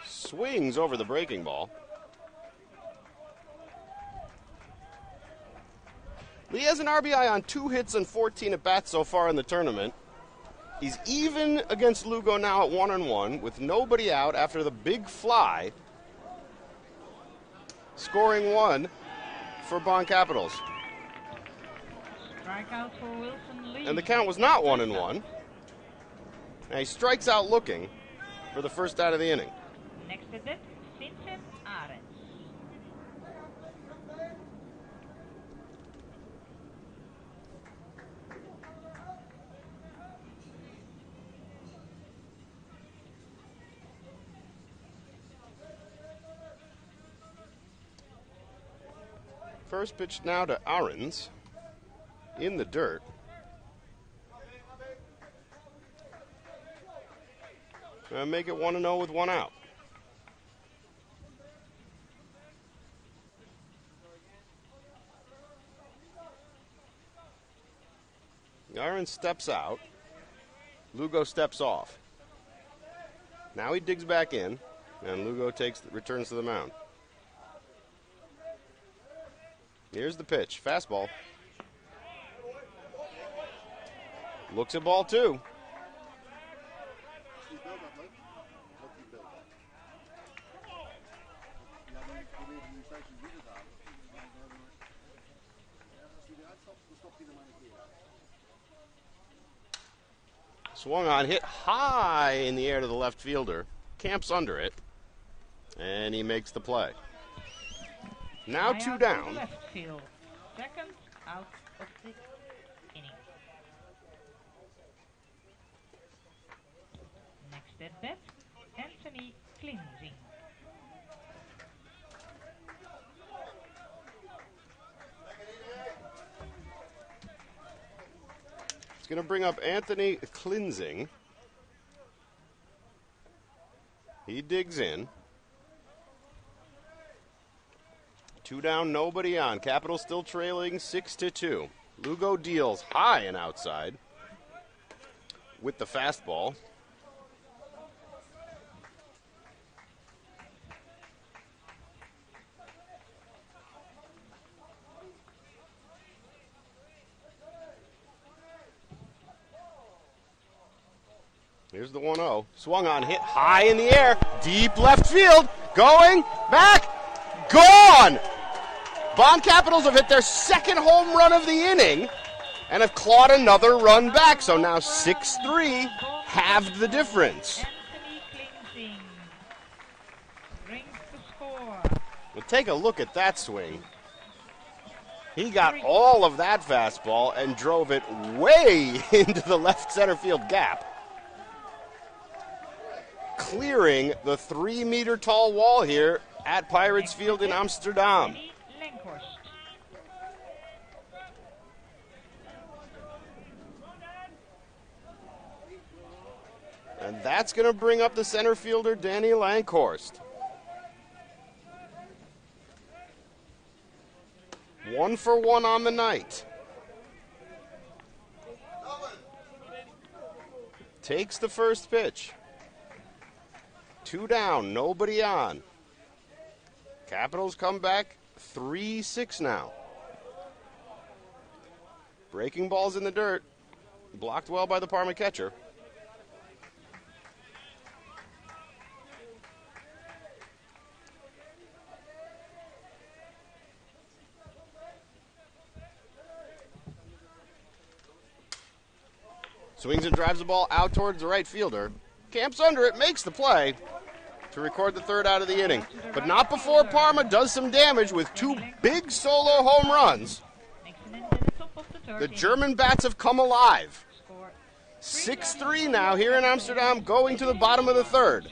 Swings over the breaking ball. Lee has an RBI on 2 hits and 14 at-bats so far in the tournament. He's even against Lugo now at 1-1 with nobody out after the big fly. Scoring one for Bonn Capitals. Strikeout for Wilson Lee. And the count was not 1-1. Now he strikes out looking for the first out of the inning. Next at bat, Vincent Arends. First pitch now to Arons in the dirt. And make it 1-0 with one out. Arons steps out. Lugo steps off. Now he digs back in, and Lugo returns to the mound. Here's the pitch. Fastball. Looks at ball two. Swung on, hit high in the air to the left fielder. Camps under it, and he makes the play. Now Fly two out to down. Left field. Second out of the inning. Next at bat, Anthony Cleansing. It's going to bring up Anthony Cleansing. He digs in. Two down, nobody on. Capitals still trailing 6-2. Lugo deals high and outside with the fastball. Here's the 1-0. Swung on, hit high in the air. Deep left field. Going back. Gone. Bonn Capitals have hit their second home run of the inning and have clawed another run back. So now 6-3, halved the difference. Anthony Cleansing brings the score. Well, take a look at that swing. He got all of that fastball and drove it way into the left center field gap, clearing the 3-meter tall wall here at Pirates Field in Amsterdam. Danny Lenkhorst. And That's going to bring up the center fielder, Danny Lankhorst. 1 for 1 on the night. Takes the first pitch. 2 down, nobody on. Capitals come back 3-6 now. Breaking balls in the dirt. Blocked well by the Parma catcher. Swings and drives the ball out towards the right fielder. Camps under it, makes the play to record the 3rd out of the inning. But not before Parma does some damage with 2 big solo home runs. The German bats have come alive. 6-3 now here in Amsterdam, going to the bottom of the 3rd.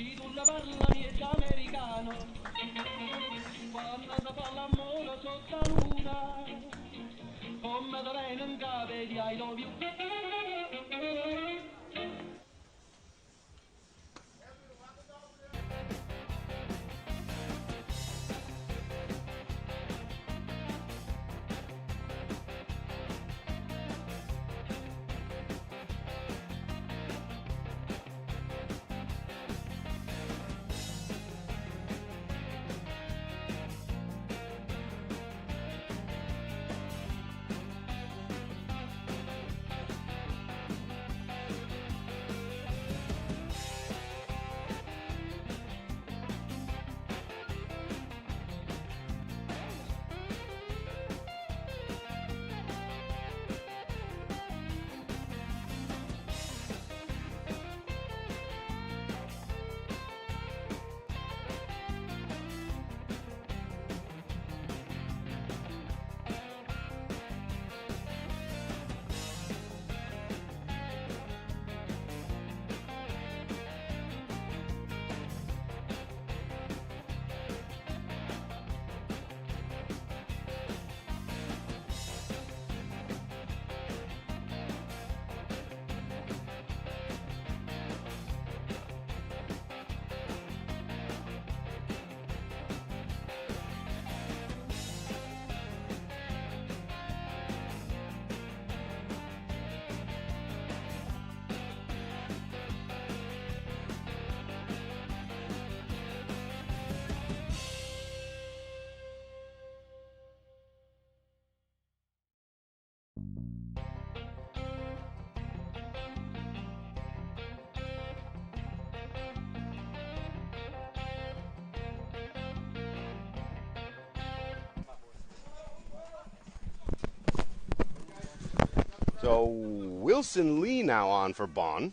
So Wilson Lee now on for Bonn.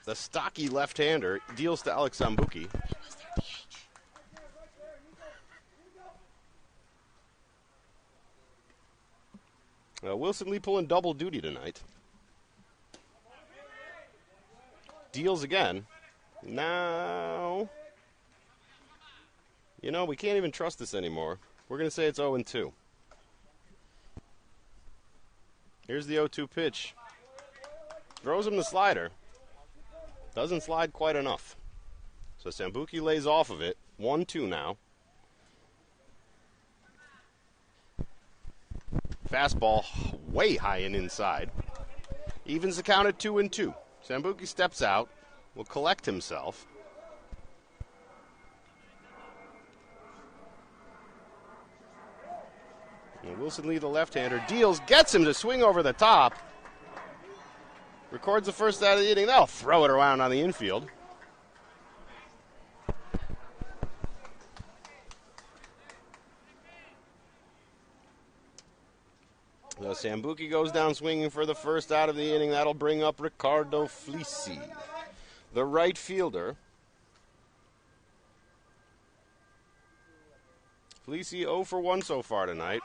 The stocky left-hander deals to Alex Sambuki. Wilson Lee pulling double duty tonight. Deals again. Now, we can't even trust this anymore. We're going to say it's 0-2. Here's the 0-2 pitch. Throws him the slider. Doesn't slide quite enough. So Sambuki lays off of it. 1-2 now. Fastball way high and inside. Evens the count at 2-2. Sambuki steps out. Will collect himself. And Wilson Lee, the left-hander, deals, gets him to swing over the top. Records the 1st out of the inning. They'll throw it around on the infield. So Sambuki goes down swinging for the 1st out of the inning. That'll bring up Ricardo Fleeci, the right fielder. Fleeci 0 for 1 so far tonight.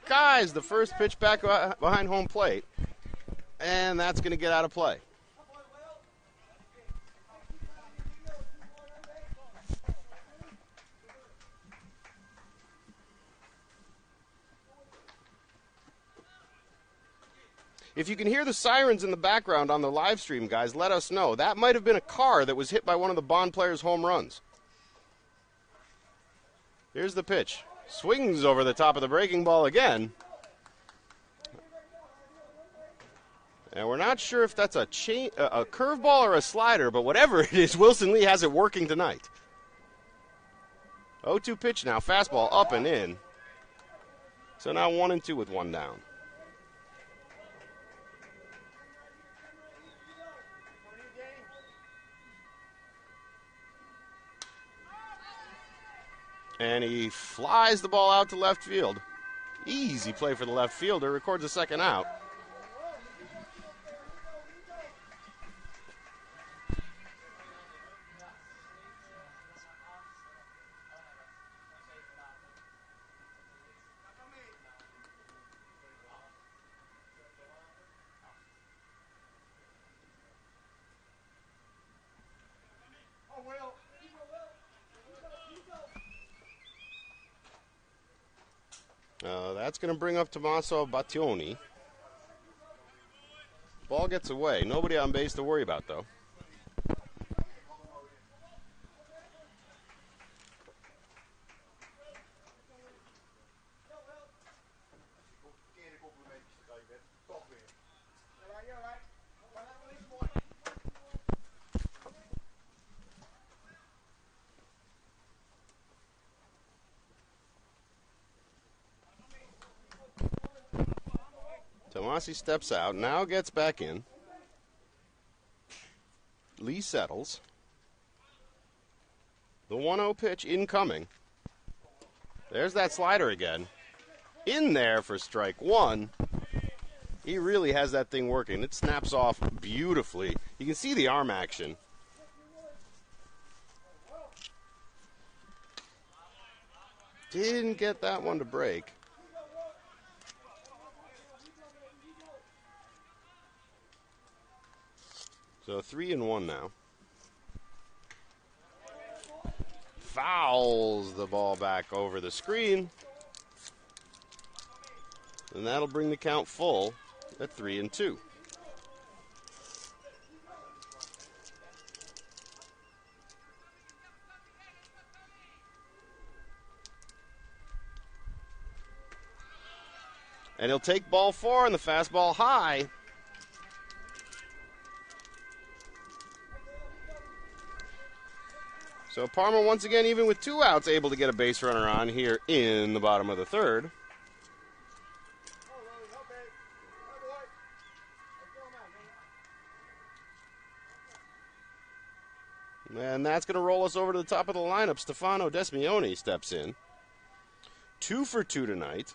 Skies the first pitch back behind home plate. And that's going to get out of play. If you can hear the sirens in the background on the live stream, guys, let us know. That might have been a car that was hit by one of the Bonn players' home runs. Here's the pitch. Swings over the top of the breaking ball again. And we're not sure if that's a curveball or a slider, but whatever it is, Wilson Lee has it working tonight. 0-2 pitch now. Fastball up and in. So now 1-2 with one down. And he flies the ball out to left field. Easy play for the left fielder. Records a second out. That's going to bring up Tommaso Battioni. Ball gets away. Nobody on base to worry about, though. Tomasi steps out, now gets back in. Lee settles. The 1-0 pitch incoming. There's that slider again. In there for strike one. He really has that thing working. It snaps off beautifully. You can see the arm action. Didn't get that one to break. So 3-1 now. Fouls the ball back over the screen. And that'll bring the count full at 3-2. And he'll take ball 4 and the fastball high. So Parma, once again, even with 2 outs, able to get a base runner on here in the bottom of the third. And that's going to roll us over to the top of the lineup. Stefano Desmione steps in. 2 for 2 tonight.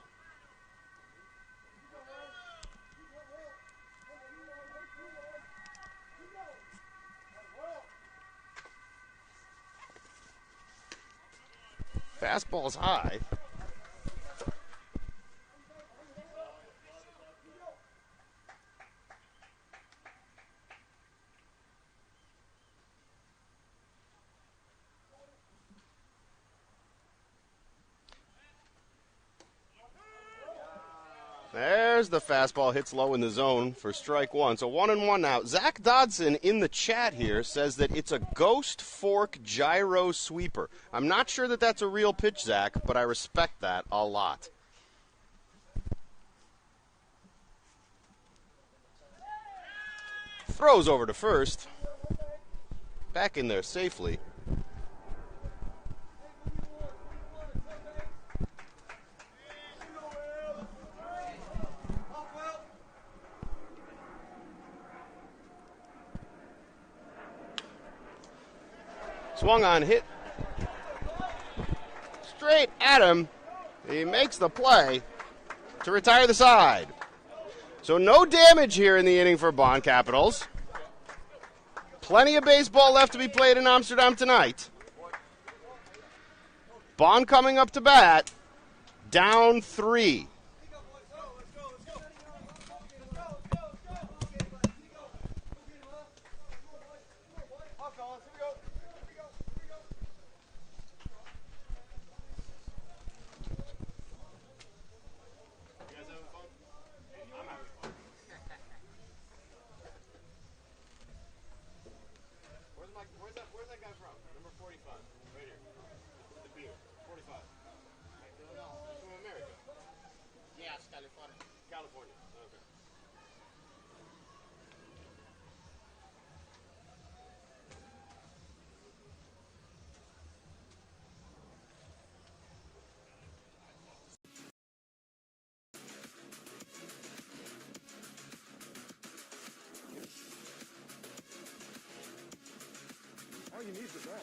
Fastball's high. There's the fastball, hits low in the zone for strike one. So 1-1 now. Zach Dodson in the chat here says that it's a ghost fork gyro sweeper. I'm not sure that that's a real pitch, Zach, but I respect that a lot. Throws over to first. Back in there safely. Swung on, hit straight at him. He makes the play to retire the side. So no damage here in the inning for Bonn Capitals. Plenty of baseball left to be played in Amsterdam tonight. Bonn coming up to bat, down 3. Where's that guy from? Number 45. Right here. With the beard. 45. I don't know. He's from America. Yes, California. California. Okay. All you need is the ball.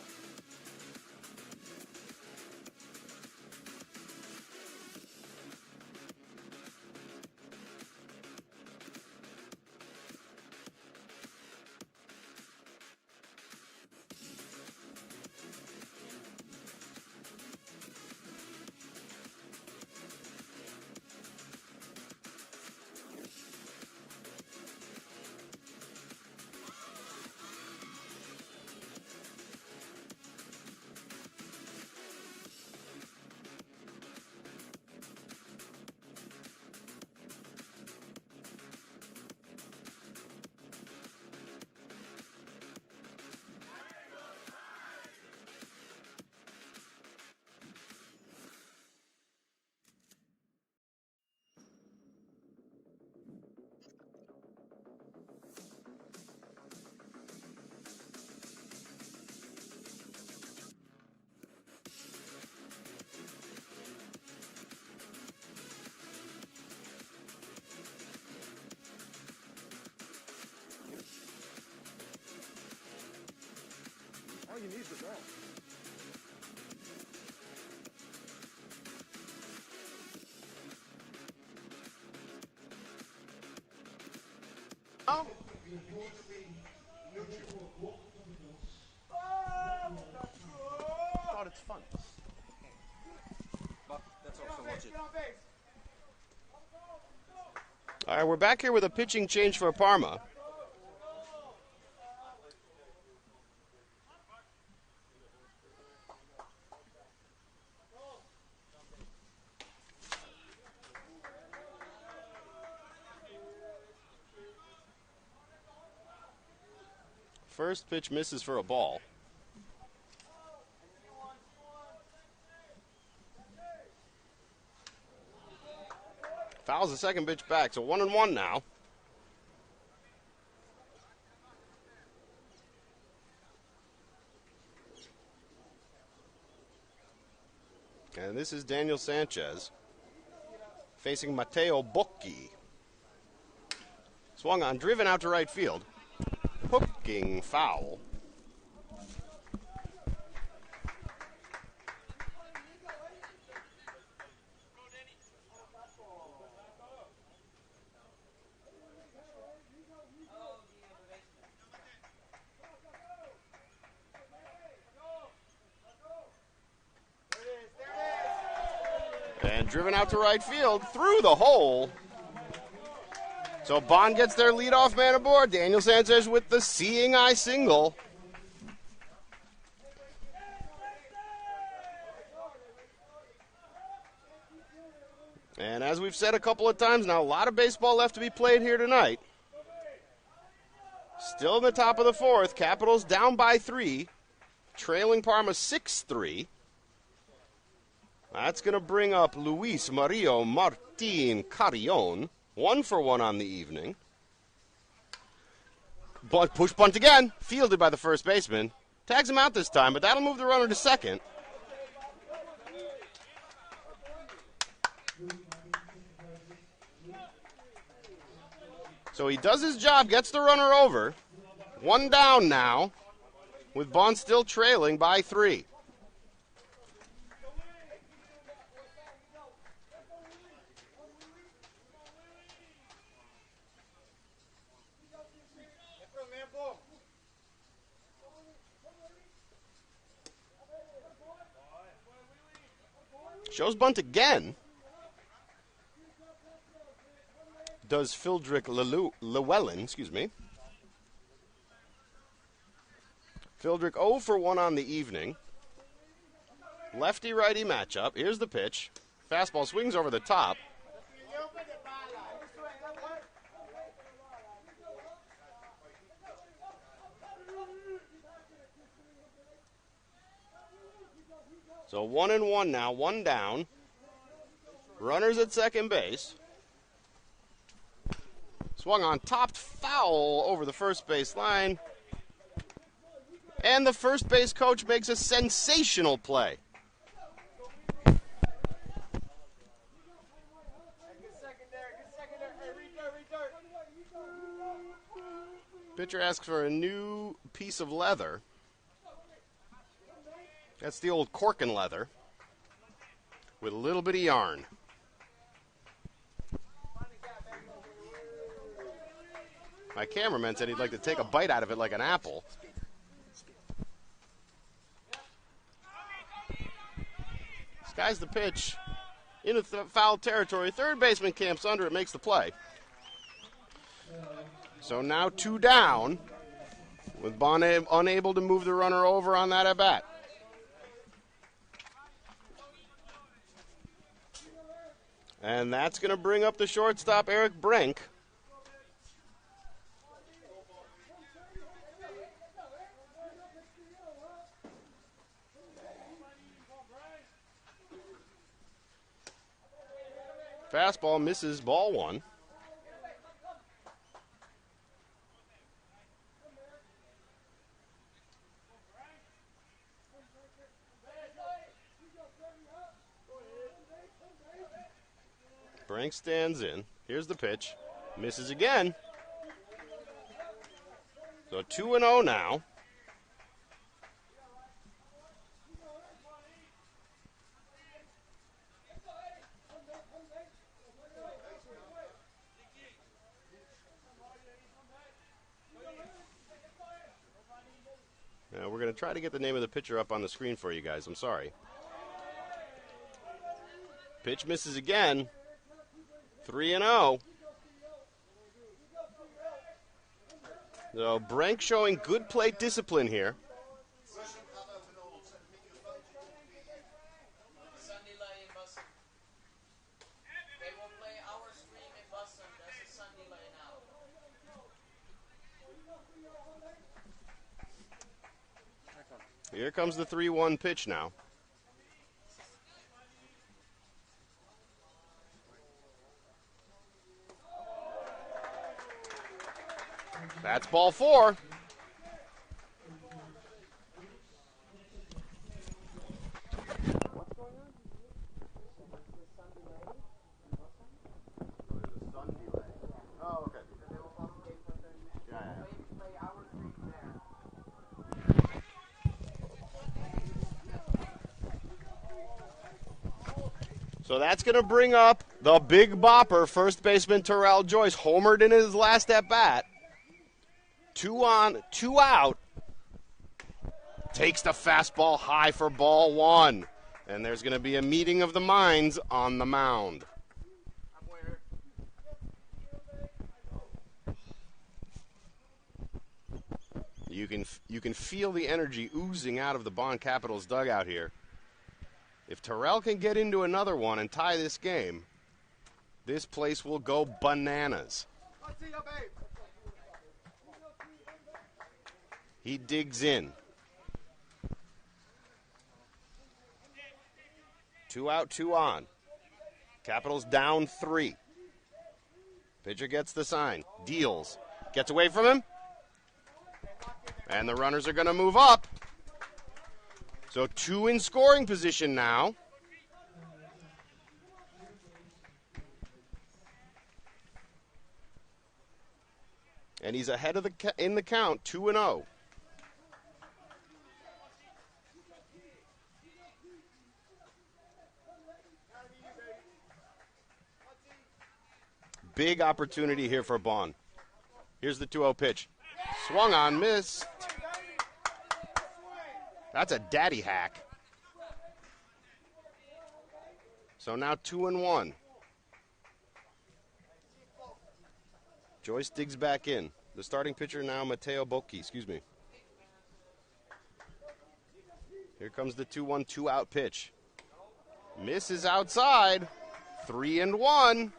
All you need is the ball. Oh. Thought it's fun. But that's also logic. All right, we're back here with a pitching change for Parma. First pitch misses for a ball. Fouls the second pitch back, so 1-1 now. And this is Daniel Sanchez facing Matteo Bocchi. Swung on, driven out to right field. Hooking foul. And driven out to right field through the hole. So Bonn gets their leadoff man aboard. Daniel Sanchez with the seeing eye single. And as we've said a couple of times now, a lot of baseball left to be played here tonight. Still in the top of the fourth. Capitals down by 3, trailing Parma 6-3. That's going to bring up Luis Mario Martin Carrion. 1-for-1 on the evening. But push bunt again. Fielded by the first baseman. Tags him out this time, but that'll move the runner to second. So he does his job, gets the runner over. 1 down now, with Bonn still trailing by 3. Shows bunt again. Does Fildrick Llewellyn, Fildrick 0-for-1 on the evening. Lefty-righty matchup. Here's the pitch. Fastball swings over the top. So 1-1 now, one down. Runners at second base. Swung on, topped foul over the first base line. And the first base coach makes a sensational play. Pitcher asks for a new piece of leather. That's the old corking leather with a little bit of yarn. My cameraman said he'd like to take a bite out of it like an apple. Sky's the pitch. In foul territory. Third baseman camps under it, makes the play. So now 2 down, with Bonn unable to move the runner over on that at bat. And that's going to bring up the shortstop, Eric Brink. Fastball misses, ball 1. Brink stands in. Here's the pitch. Misses again. So 2-0 now. Now we're going to try to get the name of the pitcher up on the screen for you guys. I'm sorry. Pitch misses again. 3-0. So Brink showing good plate discipline here. Here comes the 3-1 pitch now. That's ball 4. So that's going to bring up the big bopper, first baseman Terrell Joyce, homered in his last at-bat. 2 on, 2 out. Takes the fastball high for ball 1. And there's going to be a meeting of the minds on the mound. You can feel the energy oozing out of the Bonn Capitals dugout here. If Terrell can get into another one and tie this game, this place will go bananas. He digs in. 2 out, 2 on. Capitals down 3. Pitcher gets the sign. Deals. Gets away from him. And the runners are going to move up. So 2 in scoring position now. And he's ahead of in the count, 2-0. Big opportunity here for Bonn. Here's the 2-0 pitch. Swung on, missed. That's a daddy hack. So now 2-1. Joyce digs back in. The starting pitcher now, Matteo Bocchi, Here comes the 2-1, 2-out pitch. Misses outside. 3-1.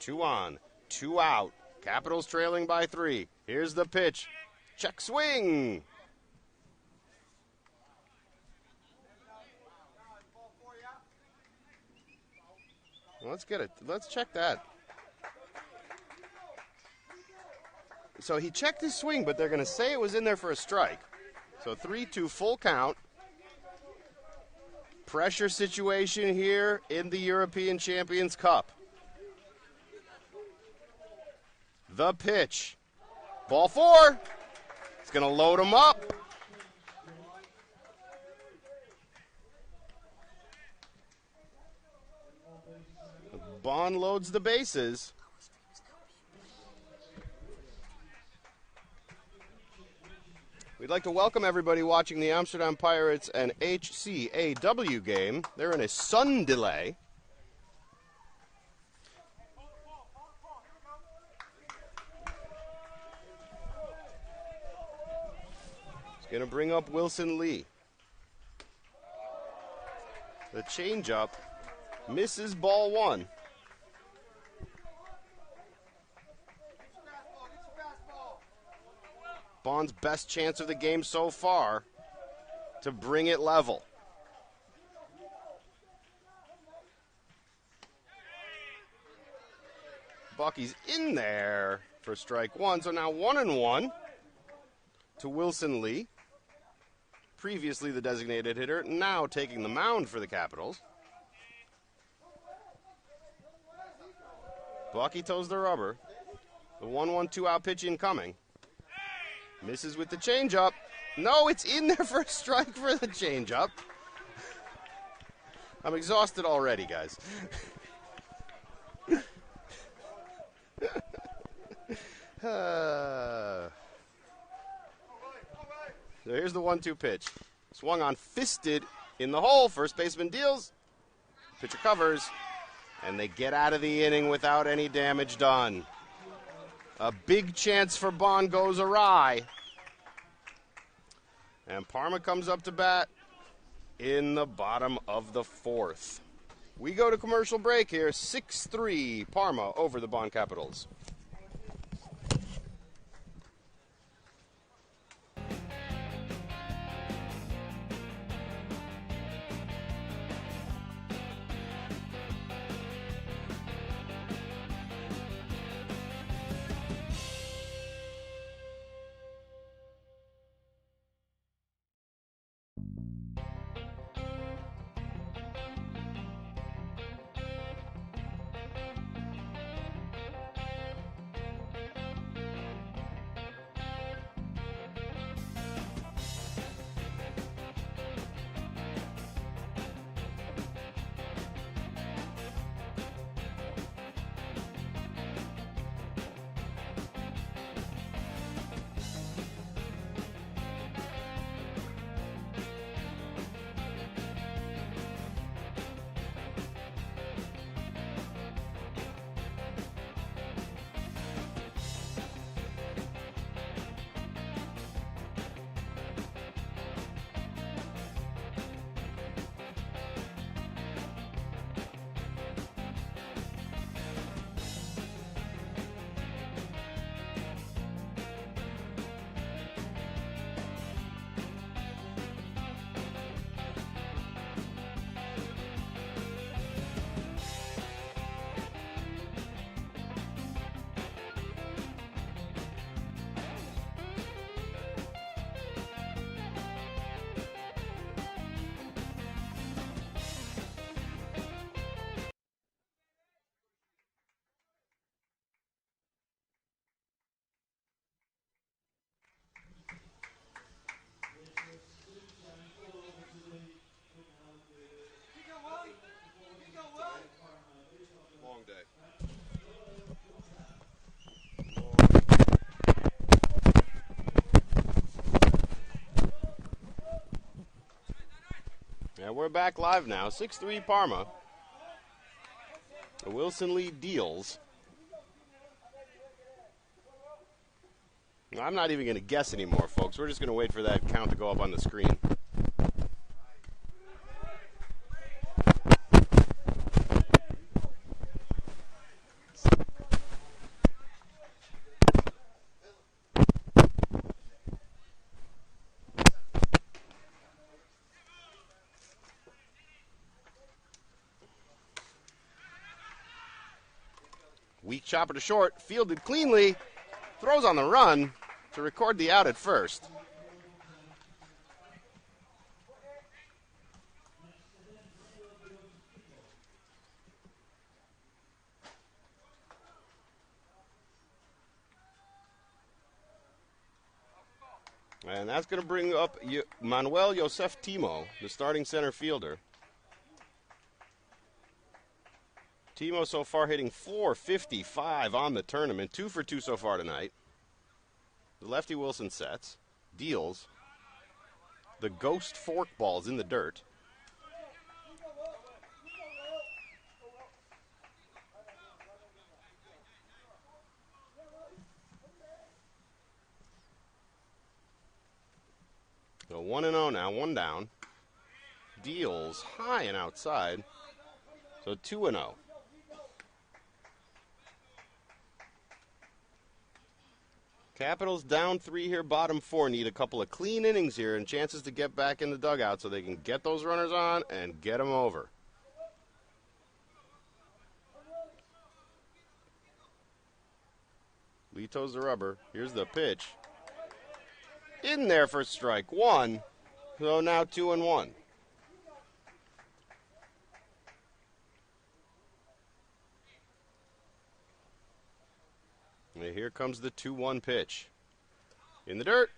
2 on, 2 out. Capitals trailing by 3. Here's the pitch. Check swing. Let's get it. Let's check that. So he checked his swing, but they're going to say it was in there for a strike. So 3-2 full count. Pressure situation here in the European Champions Cup. The pitch. Ball 4. It's going to load him up. Bonn loads the bases. We'd like to welcome everybody watching the Amsterdam Pirates and HCAW game. They're in a sun delay. It's going to bring up Wilson Lee. The changeup misses ball 1. Bonn's best chance of the game so far to bring it level. Bucky's in there for strike 1, so now 1-1 to Wilson Lee. Previously the designated hitter, now taking the mound for the Capitals. Bucky toes the rubber. The 1-1 2-out pitch incoming. Misses with the changeup. No, it's in there for a strike for the changeup. I'm exhausted already, guys. So here's the 1-2 pitch. Swung on, fisted in the hole. First baseman deals. Pitcher covers. And they get out of the inning without any damage done. A big chance for Bonn goes awry. And Parma comes up to bat in the bottom of the 4th. We go to commercial break here. 6-3 Parma over the Bonn Capitals. Long day. Yeah, we're back live now. 6-3 Parma. Wilson Lee deals. I'm not even going to guess anymore, folks. We're just going to wait for that count to go up on the screen. Weak chopper to short, fielded cleanly, throws on the run to record the out at first. And that's going to bring up Manuel Josef Timo, the starting center fielder. Timo so far hitting .455 on the tournament, 2 for 2 so far tonight. The lefty Wilson sets, deals. The ghost forkball's in the dirt. So 1-0 now, 1 down. Deals high and outside. So 2-0. Capitals down 3 here, bottom 4. Need a couple of clean innings here and chances to get back in the dugout so they can get those runners on and get them over. Lito's the rubber. Here's the pitch. In there for strike 1. So now 2-1. And here comes the 2-1 pitch. In the dirt.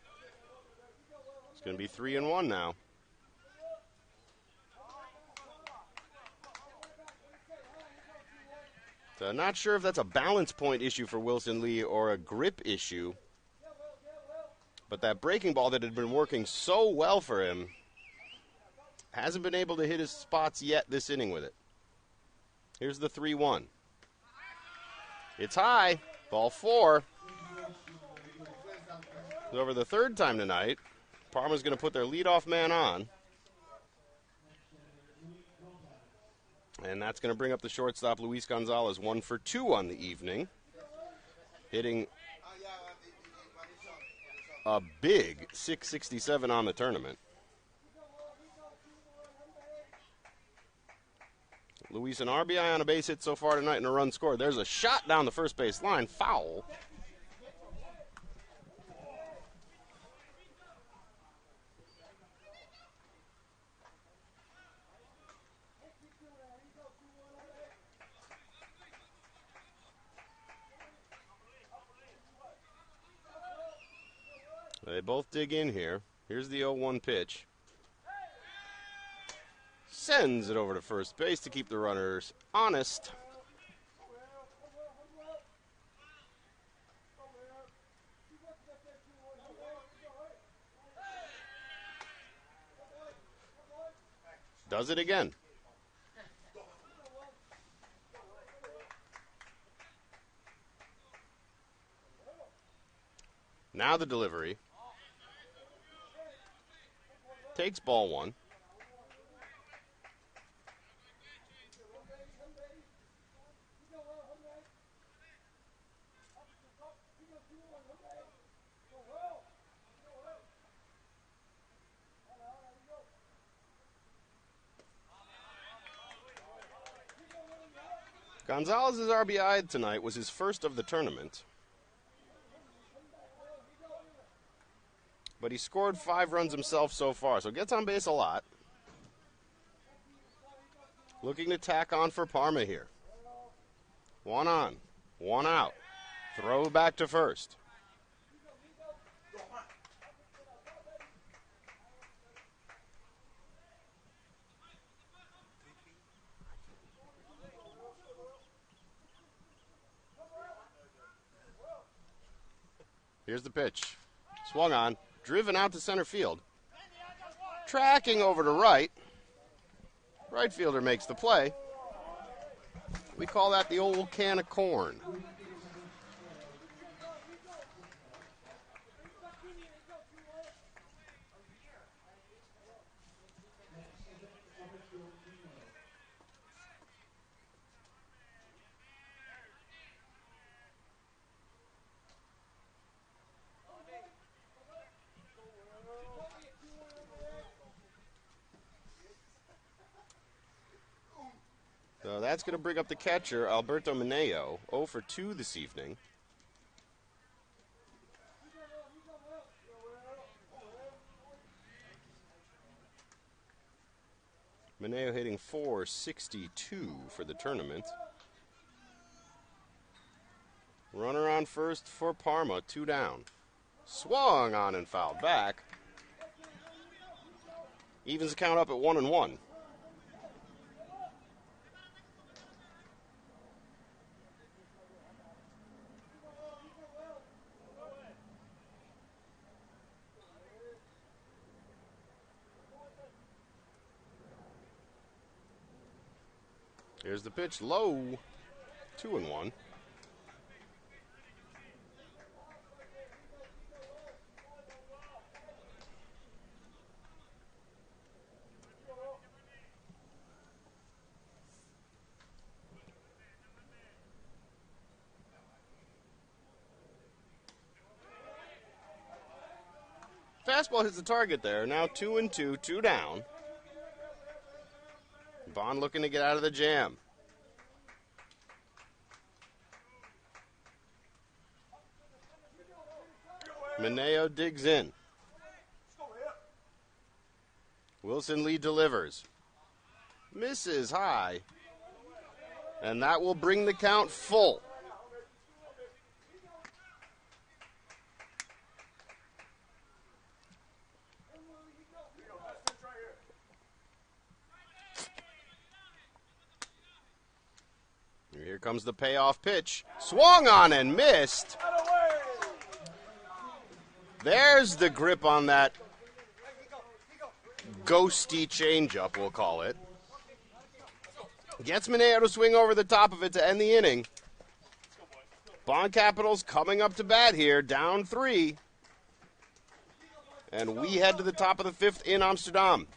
It's going to be 3-1 now. So not sure if that's a balance point issue for Wilson Lee or a grip issue. But that breaking ball that had been working so well for him hasn't been able to hit his spots yet this inning with it. Here's the 3-1. It's high. Ball 4. Over the third time tonight, Parma's going to put their leadoff man on. And that's going to bring up the shortstop, Luis Gonzalez, 1 for 2 on the evening. Hitting a big .667 on the tournament. Luis, an RBI on a base hit so far tonight and a run scored. There's a shot down the first base line, foul. They both dig in here. Here's the 0-1 pitch. Sends it over to first base to keep the runners honest. Does it again. Now the delivery. Takes ball 1. Gonzalez's RBI tonight was his first of the tournament. But he scored 5 runs himself so far, so gets on base a lot. Looking to tack on for Parma here. 1 on, 1 out. Throw back to first. Here's the pitch. Swung on. Driven out to center field. Tracking over to right. Right fielder makes the play. We call that the old can of corn. So that's going to bring up the catcher, Alberto Mineo, 0 for 2 this evening. Mineo hitting .462 for the tournament. Runner on first for Parma, 2 down. Swung on and fouled back. Evens the count up at 1-1. Here's the pitch, low, 2-1. Fastball hits the target there. Now 2-2, 2 down. Bonn looking to get out of the jam. Mineo digs in. Wilson Lee delivers. Misses high. And that will bring the count full. Here comes the payoff pitch. Swung on and missed. There's the grip on that ghosty changeup, we'll call it. Gets Mineo to swing over the top of it to end the inning. Bonn Capitals coming up to bat here, down 3. And we head to the top of the 5th in Amsterdam.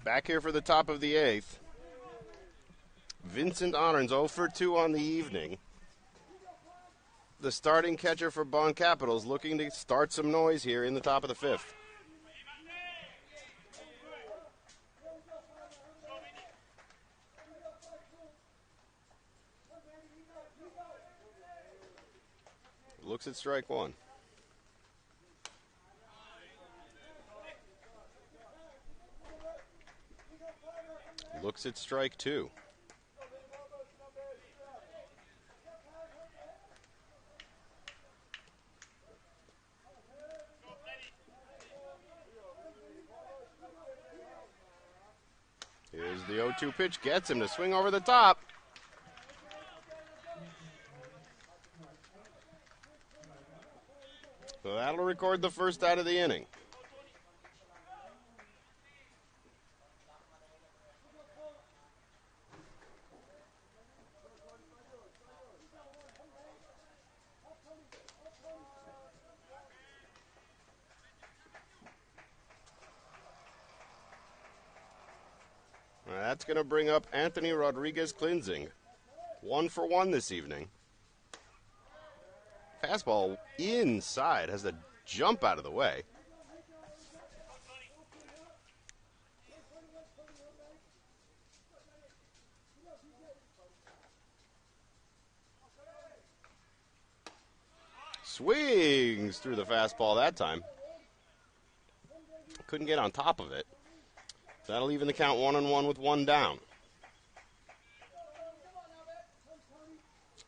Back here for the top of the 8th. Vincent Honorns 0 for 2 on the evening. The starting catcher for Bonn Capitals looking to start some noise here in the top of the 5th. Looks at strike 1. Looks at strike 2. Here's the 0-2 pitch, gets him to swing over the top. So that'll record the first out of the inning. That's going to bring up Anthony Rodriguez-Klinzing. 1 for 1 this evening. Fastball inside, has to jump out of the way. Swings through the fastball that time. Couldn't get on top of it. That'll even the count 1-1 with 1 down.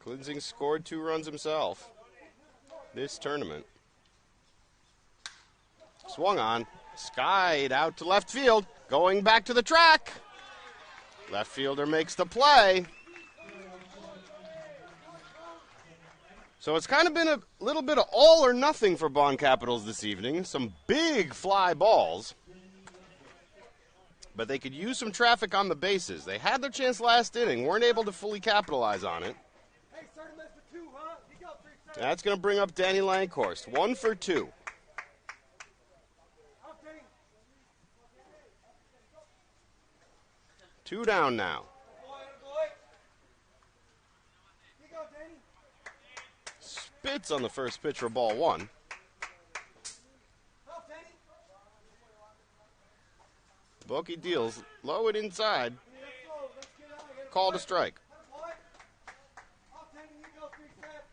Klinzing scored 2 runs himself this tournament. Swung on, skied out to left field, going back to the track. Left fielder makes the play. So it's kind of been a little bit of all or nothing for Bonn Capitals this evening. Some big fly balls. But they could use some traffic on the bases. They had their chance last inning, weren't able to fully capitalize on it. Hey, start him as for 2, huh? You got 3 seconds. That's going to bring up Danny Lankhorst. 1 for 2. Out, Danny. 2 down now. Boy. You go, Danny. Spits on the first pitch for ball 1. Out, Danny. Bokey deals low and inside. Let's go. Let's get out. I gotta Called a play. strike. Boy. Out, Danny. You go 3 steps.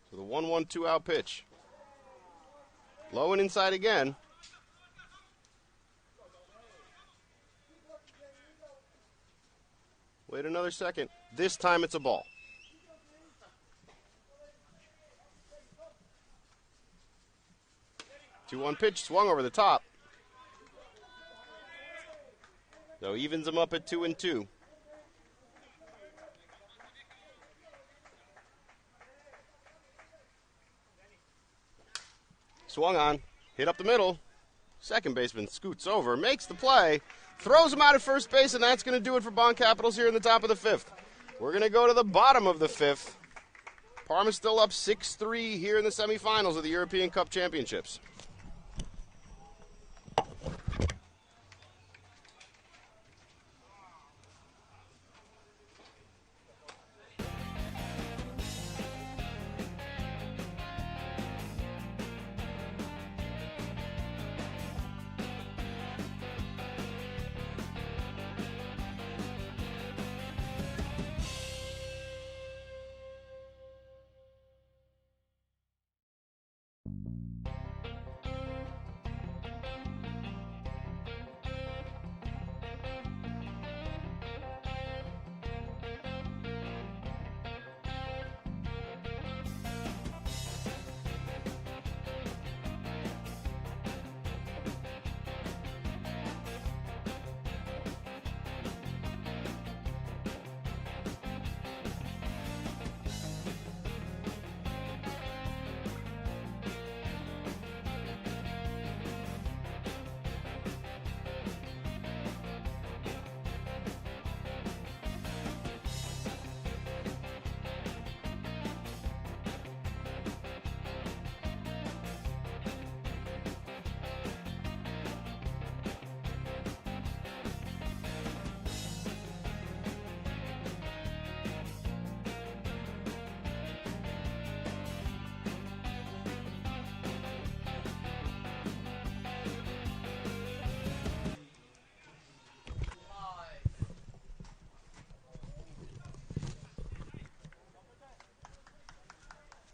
So the 1-1 2-out pitch. Low and inside again. Wait another second. This time it's a ball. 2-1 pitch, swung over the top. So evens them up at 2-2. Swung on, hit up the middle. Second baseman scoots over, makes the play, throws him out at first base, and that's going to do it for Bonn Capitals here in the top of the 5th. We're going to go to the bottom of the 5th. Parma's still up 6-3 here in the semifinals of the European Cup Championships.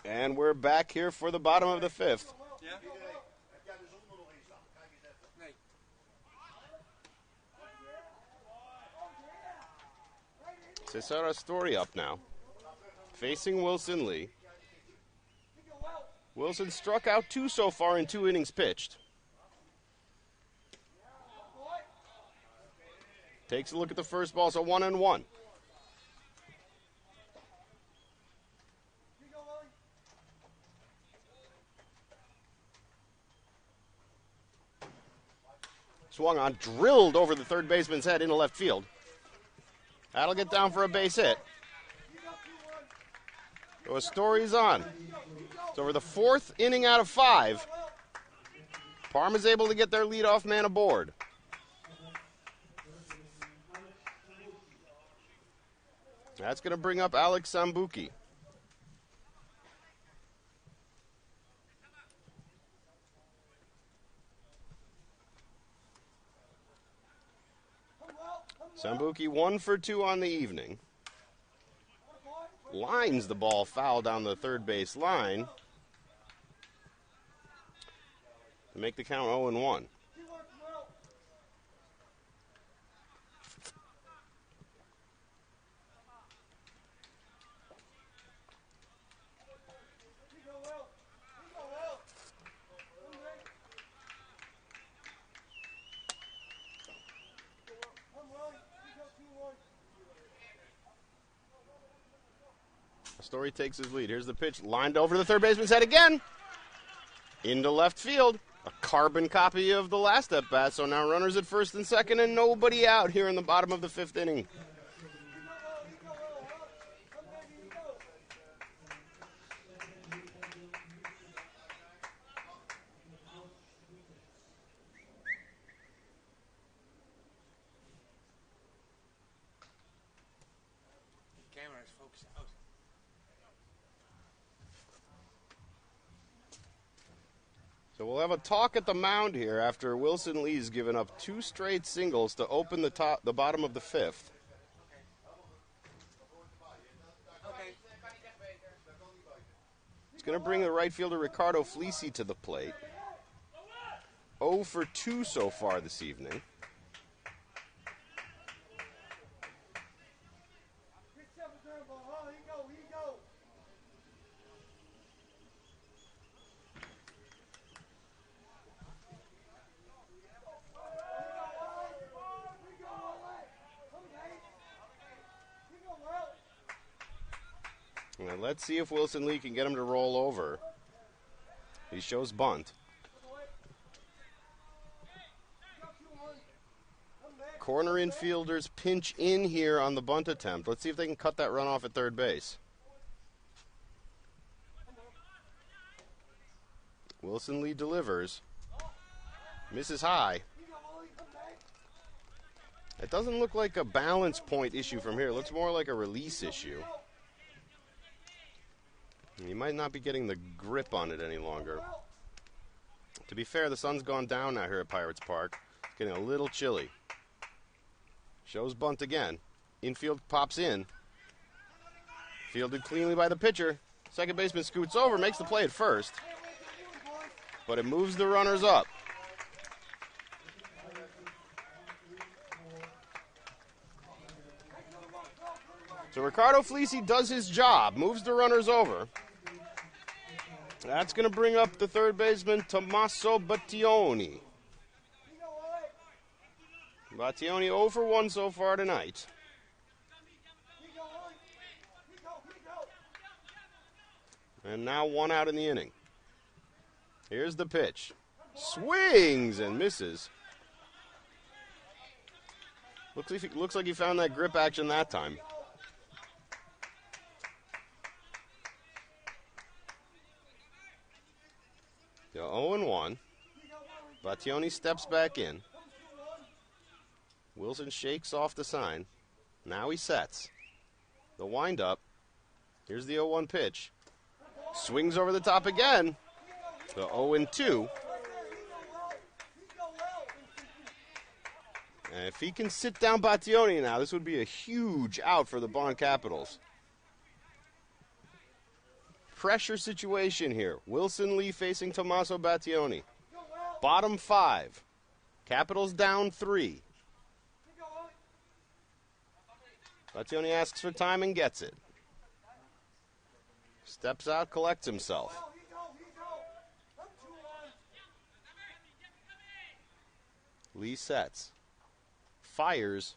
And we're back here for the bottom of the 5th. Cesar Story up now, facing Wilson Lee. Wilson struck out 2 so far in 2 innings pitched. Takes a look at the first ball, so 1-1. Swung on, drilled over the third baseman's head into left field. That'll get down for a base hit. So a story's on. It's over the fourth inning out of 5. Parma's able to get their leadoff man aboard. That's going to bring up Alex Sambuki. Sambuki 1 for 2 on the evening. Lines the ball foul down the third base line to make the count 0-1. Story takes his lead. Here's the pitch, lined over the third baseman's head again. Into left field. A carbon copy of the last at bat, so now runners at first and second and nobody out here in the bottom of the 5th inning. Camera's focused out. So we'll have a talk at the mound here after Wilson Lee's given up 2 straight singles to open the bottom of the 5th. Okay. It's going to bring the right fielder Ricardo Fleece to the plate. 0 for 2 so far this evening. Now let's see if Wilson Lee can get him to roll over. He shows bunt. Corner infielders pinch in here on the bunt attempt. Let's see if they can cut that run off at third base. Wilson Lee delivers. Misses high. It doesn't look like a balance point issue from here. It looks more like a release issue. He might not be getting the grip on it any longer. To be fair, the sun's gone down now here at Pirates Park. It's getting a little chilly. Shows bunt again. Infield pops in. Fielded cleanly by the pitcher. Second baseman scoots over, makes the play at first. But it moves the runners up. So Ricardo Fleece does his job, moves the runners over. That's going to bring up the third baseman, Tommaso Battioni. Battioni 0 for 1 so far tonight. And now 1 out in the inning. Here's the pitch. Swings and misses. Looks like he found that grip action that time. So 0-1. Battioni steps back in. Wilson shakes off the sign. Now he sets. The windup. Here's the 0-1 pitch. Swings over the top again. The 0-2. And if he can sit down Battioni now, this would be a huge out for the Bonn Capitals. Pressure situation here. Wilson Lee facing Tommaso Battioni. Bottom 5. Capitals down 3. Battioni asks for time and gets it. Steps out, collects himself. Lee sets. Fires.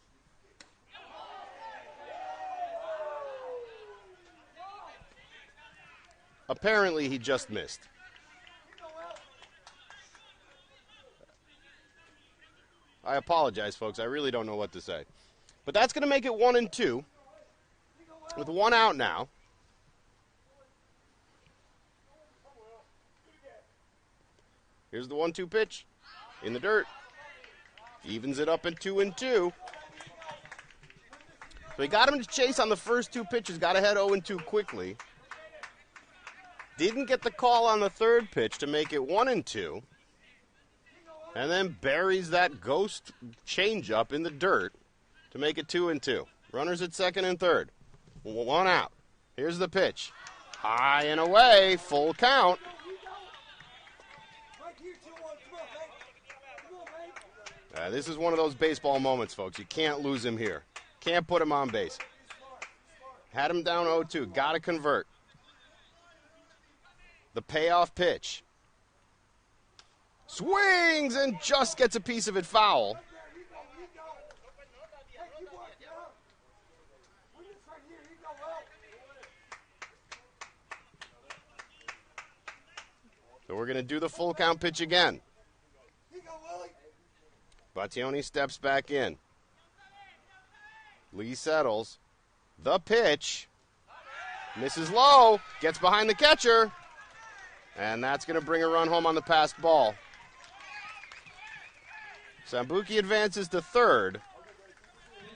Apparently he just missed. I apologize, folks. I really don't know what to say. But that's going to make it 1-2 with one out now. Here's the 1-2 pitch in the dirt. Evens it up at 2-2. So he got him to chase on the first two pitches. Got ahead 0-2 quickly. Didn't get the call on the third pitch to make it 1-2. And then buries that ghost changeup in the dirt to make it 2-2. Runners at second and third. One out. Here's the pitch. High and away. Full count. This is one of those baseball moments, folks. You can't lose him here. Can't put him on base. Had him down 0-2. Got to convert. The payoff pitch. Swings and just gets a piece of it foul. So we're going to do the full count pitch again. Battioni steps back in. Lee settles. The pitch. Misses low. Gets behind the catcher. And that's going to bring a run home on the passed ball. Sambuki advances to third.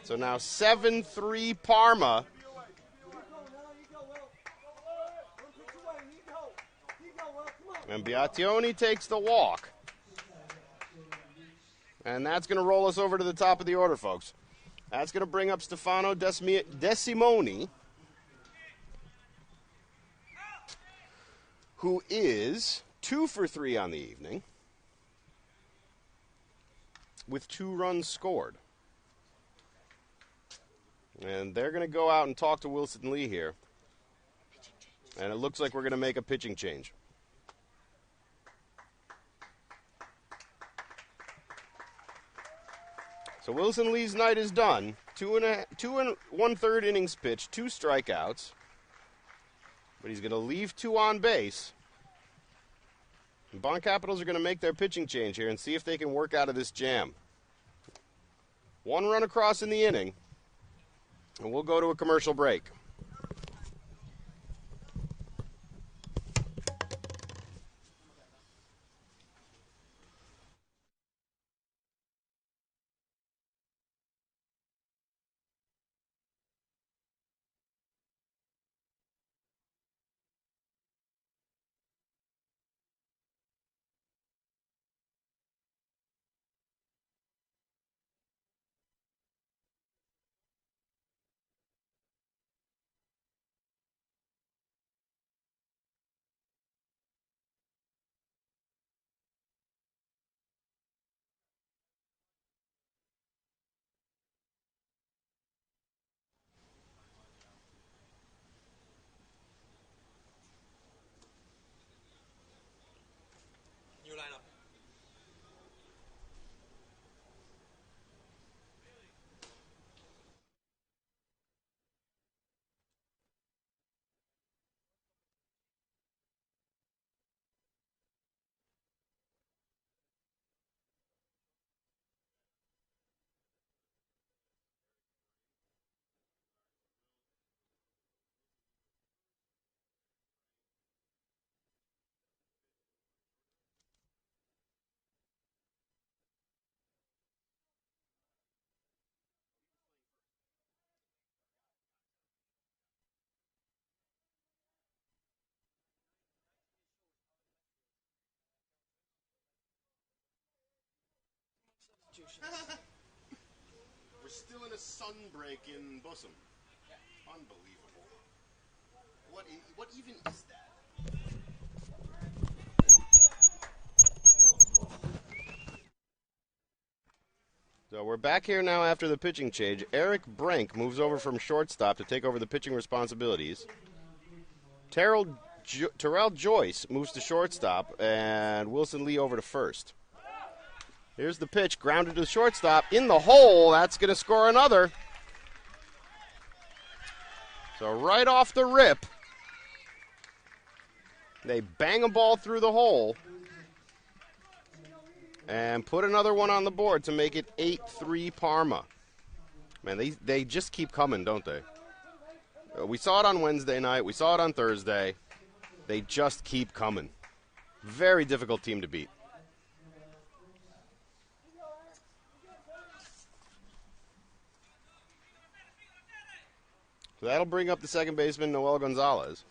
So now 7-3 Parma. And Battioni takes the walk. And that's going to roll us over to the top of the order, folks. That's going to bring up Stefano Desimoni, who is 2 for 3 on the evening with 2 runs scored. And they're going to go out and talk to Wilson Lee here. And it looks like we're going to make a pitching change. So Wilson Lee's night is done. 2 1/3 innings pitched, 2 strikeouts. But he's going to leave 2 on base. And Bonn Capitals are going to make their pitching change here and see if they can work out of this jam. 1 run across in the inning. And we'll go to a commercial break. New lineup. We're still in a sun break in Bussum. Unbelievable. What even is that? So we're back here now after the pitching change. Eric Brank moves over from shortstop to take over the pitching responsibilities. Terrell Joyce moves to shortstop, and Wilson Lee over to first. Here's the pitch, grounded to the shortstop, in the hole. That's going to score another. So right off the rip, they bang a ball through the hole. And put another one on the board to make it 8-3 Parma. Man, they just keep coming, don't they? We saw it on Wednesday night. We saw it on Thursday. They just keep coming. Very difficult team to beat. So that'll bring up the second baseman, Noel Gonzalez.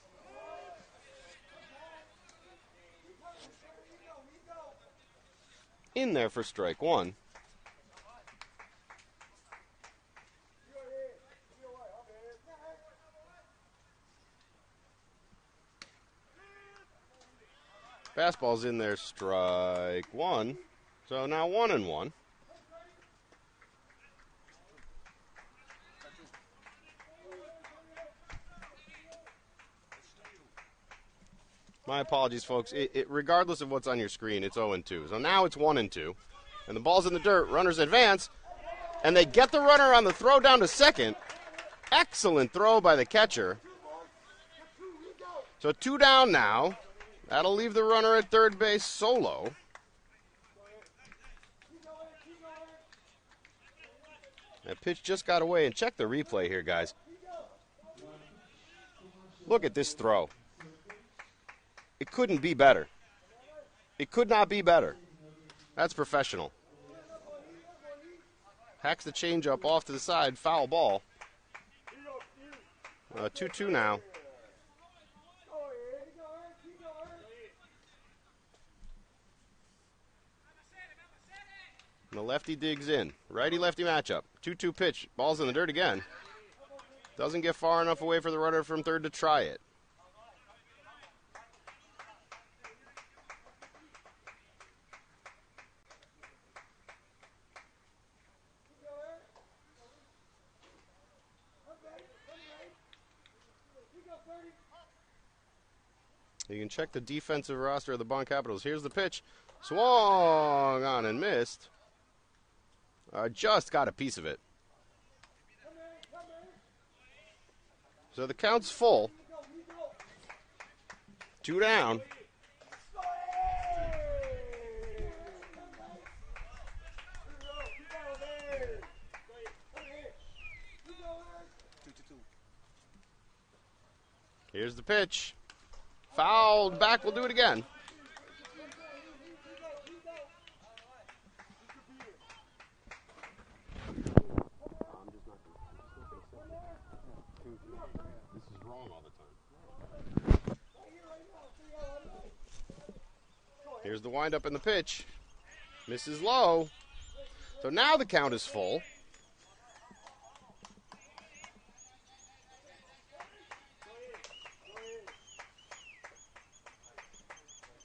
In there for strike one. Fastball's in there, strike one. So now 1-1. My apologies, folks. Regardless of what's on your screen, it's 0-2. So now it's 1-2. And the ball's in the dirt. Runners advance. And they get the runner on the throw down to second. Excellent throw by the catcher. So 2 down now. That'll leave the runner at third base solo. That pitch just got away. And check the replay here, guys. Look at this throw. It couldn't be better. It could not be better. That's professional. Hacks the changeup off to the side. Foul ball. 2-2 now. And the lefty digs in. Righty-lefty matchup. 2-2 pitch. Ball's in the dirt again. Doesn't get far enough away for the runner from third to try it. You can check the defensive roster of the Bonn Capitals. Here's the pitch. Swung on and missed. Just got a piece of it. So the count's full. 2 down. Here's the pitch. Fouled back. We'll do it again. This is wrong all the time. Here's the windup and the pitch. Misses low. So now the count is full.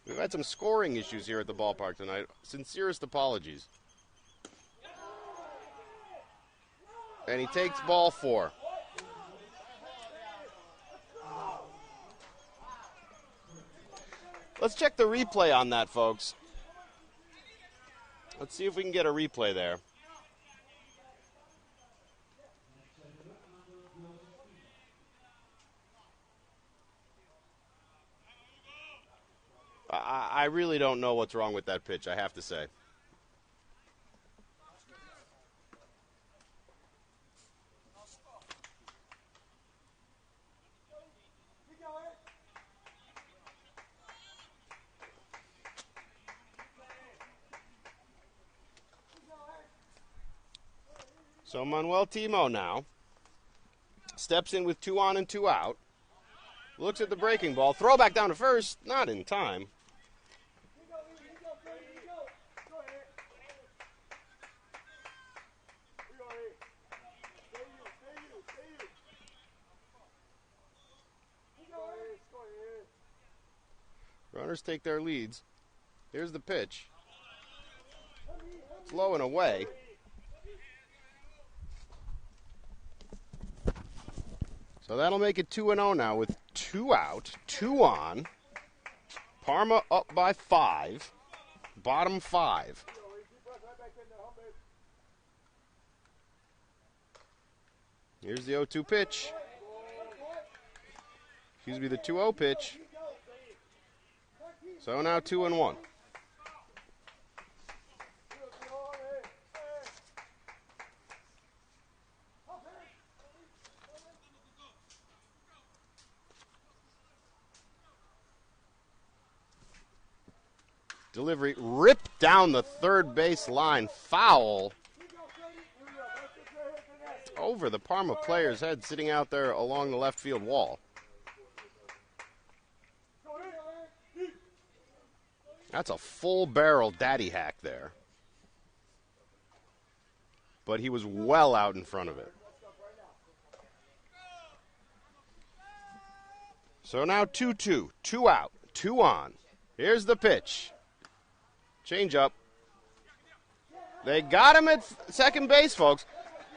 We've had some scoring issues here at the ballpark tonight. Sincerest apologies. And he takes ball 4. Let's check the replay on that, folks. Let's see if we can get a replay there. I really don't know what's wrong with that pitch, I have to say. So Manuel Timo now steps in with 2 on and 2 out. Looks at the breaking ball. Throw back down to first. Not in time. Runners take their leads. Here's the pitch. It's low and away. So that'll make it 2-0 now with 2 out, 2 on. Parma up by 5. Bottom 5. Here's the 0-2 pitch. Excuse me, the 2-0 pitch. So now 2-1. Delivery ripped down the third base line. Foul over the Parma player's head, sitting out there along the left field wall. That's a full barrel daddy hack there. But he was well out in front of it. So now 2-2. 2 out. 2 on. Here's the pitch. Change up. They got him at second base, folks.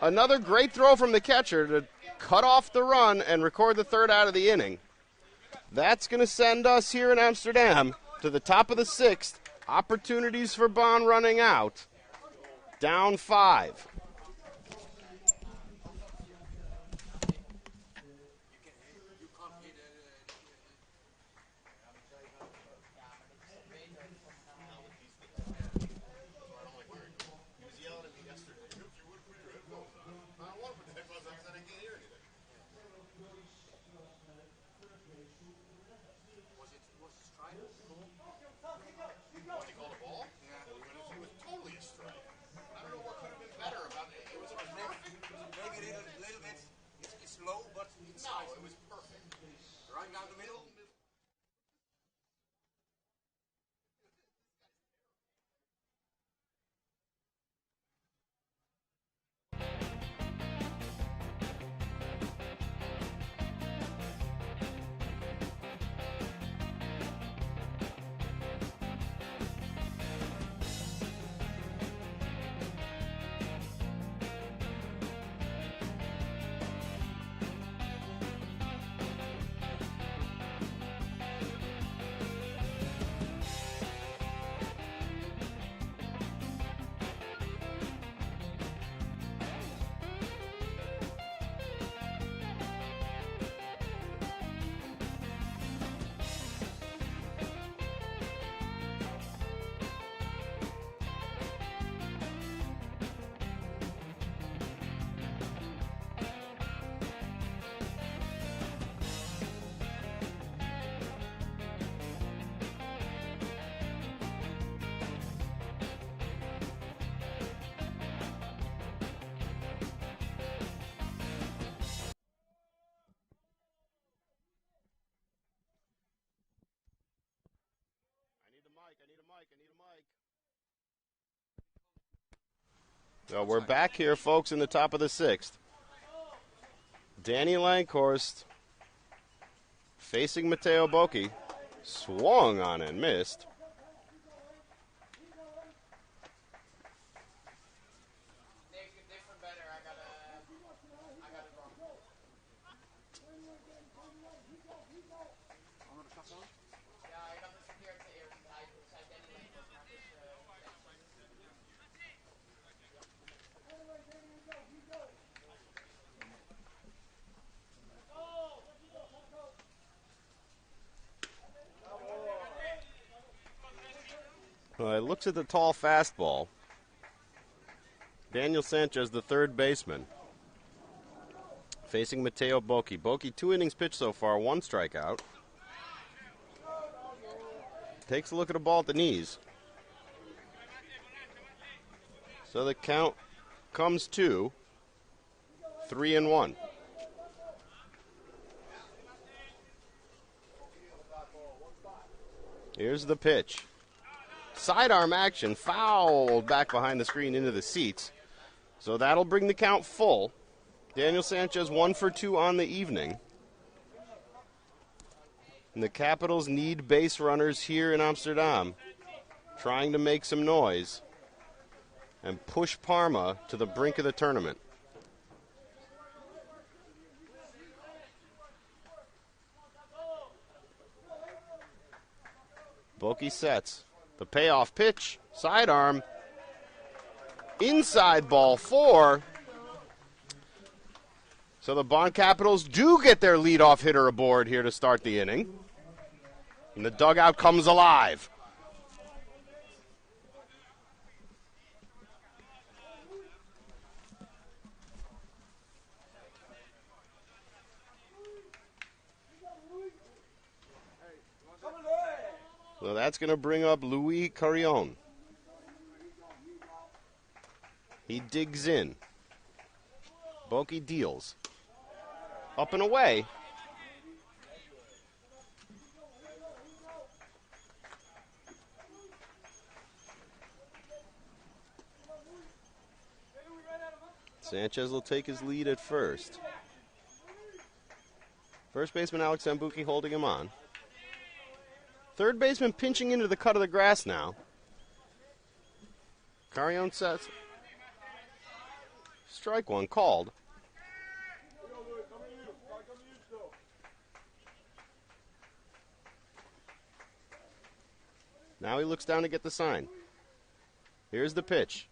Another great throw from the catcher to cut off the run and record the third out of the inning. That's going to send us here in Amsterdam to the top of the sixth. Opportunities for Bonn running out. Down 5. So we're back here, folks, in the top of the sixth. Danny Lankhorst facing Matteo Bocchi. Swung on and missed. Well, he looks at the tall fastball. Daniel Sanchez, the third baseman, facing Matteo Bocchi. Bocchi, 2 innings pitched so far, 1 strikeout. Takes a look at a ball at the knees. So the count comes to 3-1. Here's the pitch. Sidearm action, fouled back behind the screen into the seats. So that'll bring the count full. Daniel Sanchez 1 for 2 on the evening. And the Capitals need base runners here in Amsterdam, trying to make some noise and push Parma to the brink of the tournament. Bocchi sets. The payoff pitch, sidearm, inside ball 4. So the Bonn Capitals do get their leadoff hitter aboard here to start the inning. And the dugout comes alive. So that's going to bring up Louis Carrion. He digs in. Boki deals. Up and away. Sanchez will take his lead at first. First baseman Alex Zambuki holding him on. Third baseman pinching into the cut of the grass now. Carrion sets. Strike one called. Now he looks down to get the sign. Here's the pitch.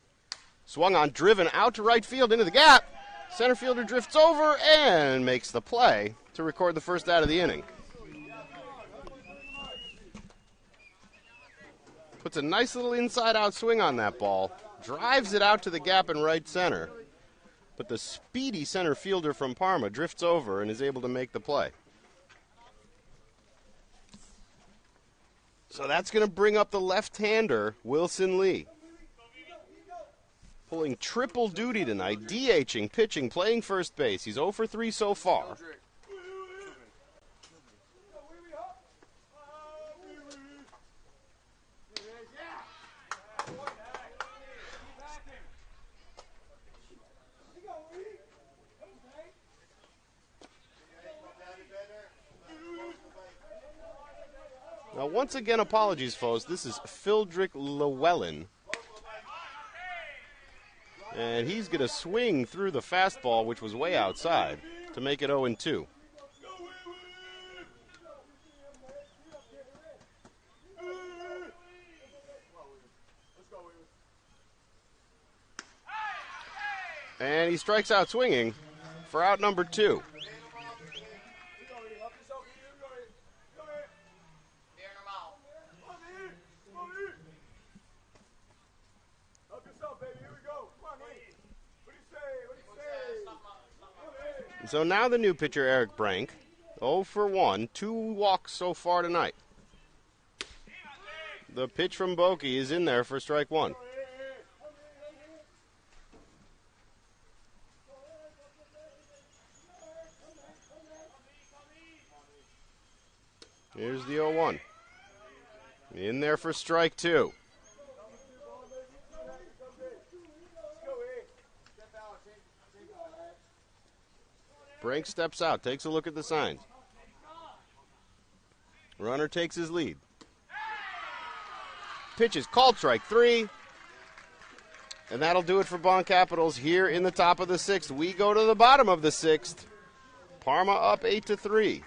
Swung on, driven out to right field into the gap. Center fielder drifts over and makes the play to record the first out of the inning. Puts a nice little inside-out swing on that ball. Drives it out to the gap in right center. But the speedy center fielder from Parma drifts over and is able to make the play. So that's going to bring up the left-hander, Wilson Lee. Pulling triple duty tonight, DHing, pitching, playing first base. He's 0 for 3 so far. Now, once again, apologies, folks. This is Phildrick Llewellyn. And he's going to swing through the fastball, which was way outside, to make it 0-2. And he strikes out swinging for out number 2. So now the new pitcher, Eric Brank, 0 for 1, 2 walks so far tonight. The pitch from Boki is in there for strike 1. Here's the 0-1. In there for strike 2. Brank steps out, takes a look at the signs. Runner takes his lead. Pitch is called, strike 3. And that'll do it for Bonn Capitals here in the top of the 6th. We go to the bottom of the 6th. Parma up 8-3.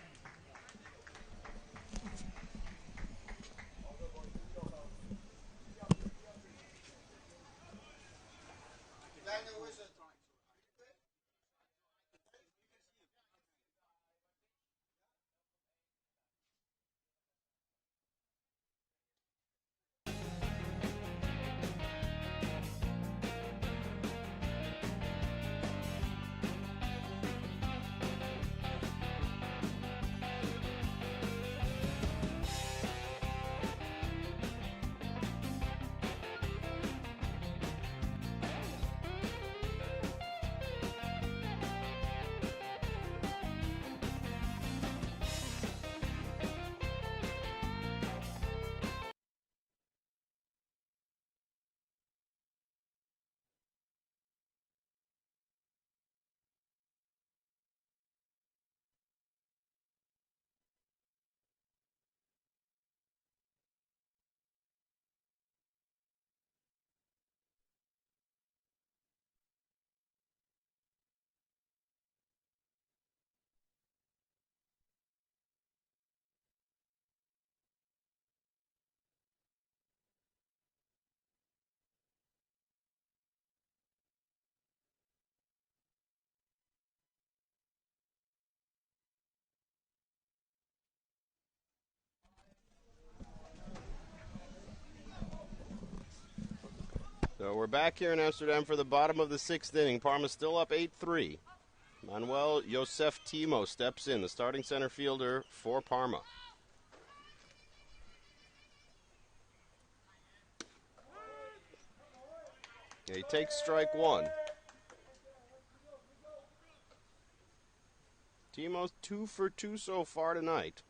So we're back here in Amsterdam for the bottom of the 6th inning. Parma still up 8-3. Manuel Josef Timo steps in, the starting center fielder for Parma. He takes strike one. Timo's 2 for 2 so far tonight.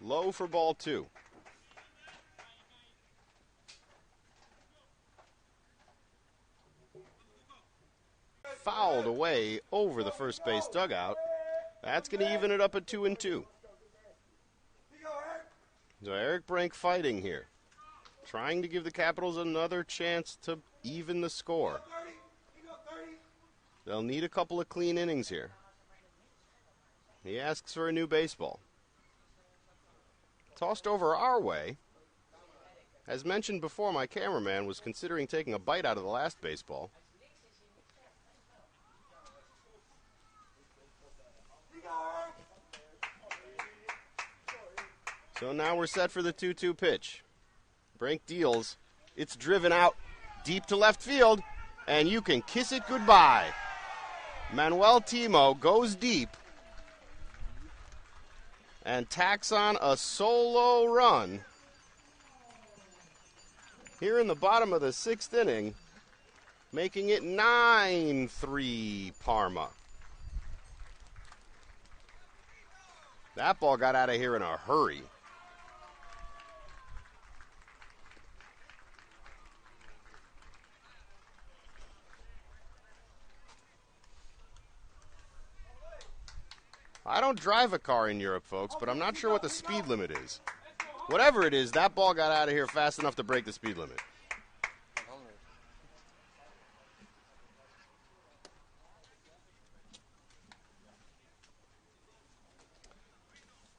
Low for ball 2. Fouled away over the first base dugout. That's going to even it up at 2-2. So Eric Brink fighting here, trying to give the Capitals another chance to even the score. They'll need a couple of clean innings here. He asks for a new baseball. Tossed over our way. As mentioned before, my cameraman was considering taking a bite out of the last baseball. So now we're set for the 2-2 pitch. Brink deals. It's driven out deep to left field, and you can kiss it goodbye. Manuel Timo goes deep and tacks on a solo run here in the bottom of the 6th inning, making it 9-3 Parma. That ball got out of here in a hurry. I don't drive a car in Europe, folks, but I'm not sure what the speed limit is. Whatever it is, that ball got out of here fast enough to break the speed limit.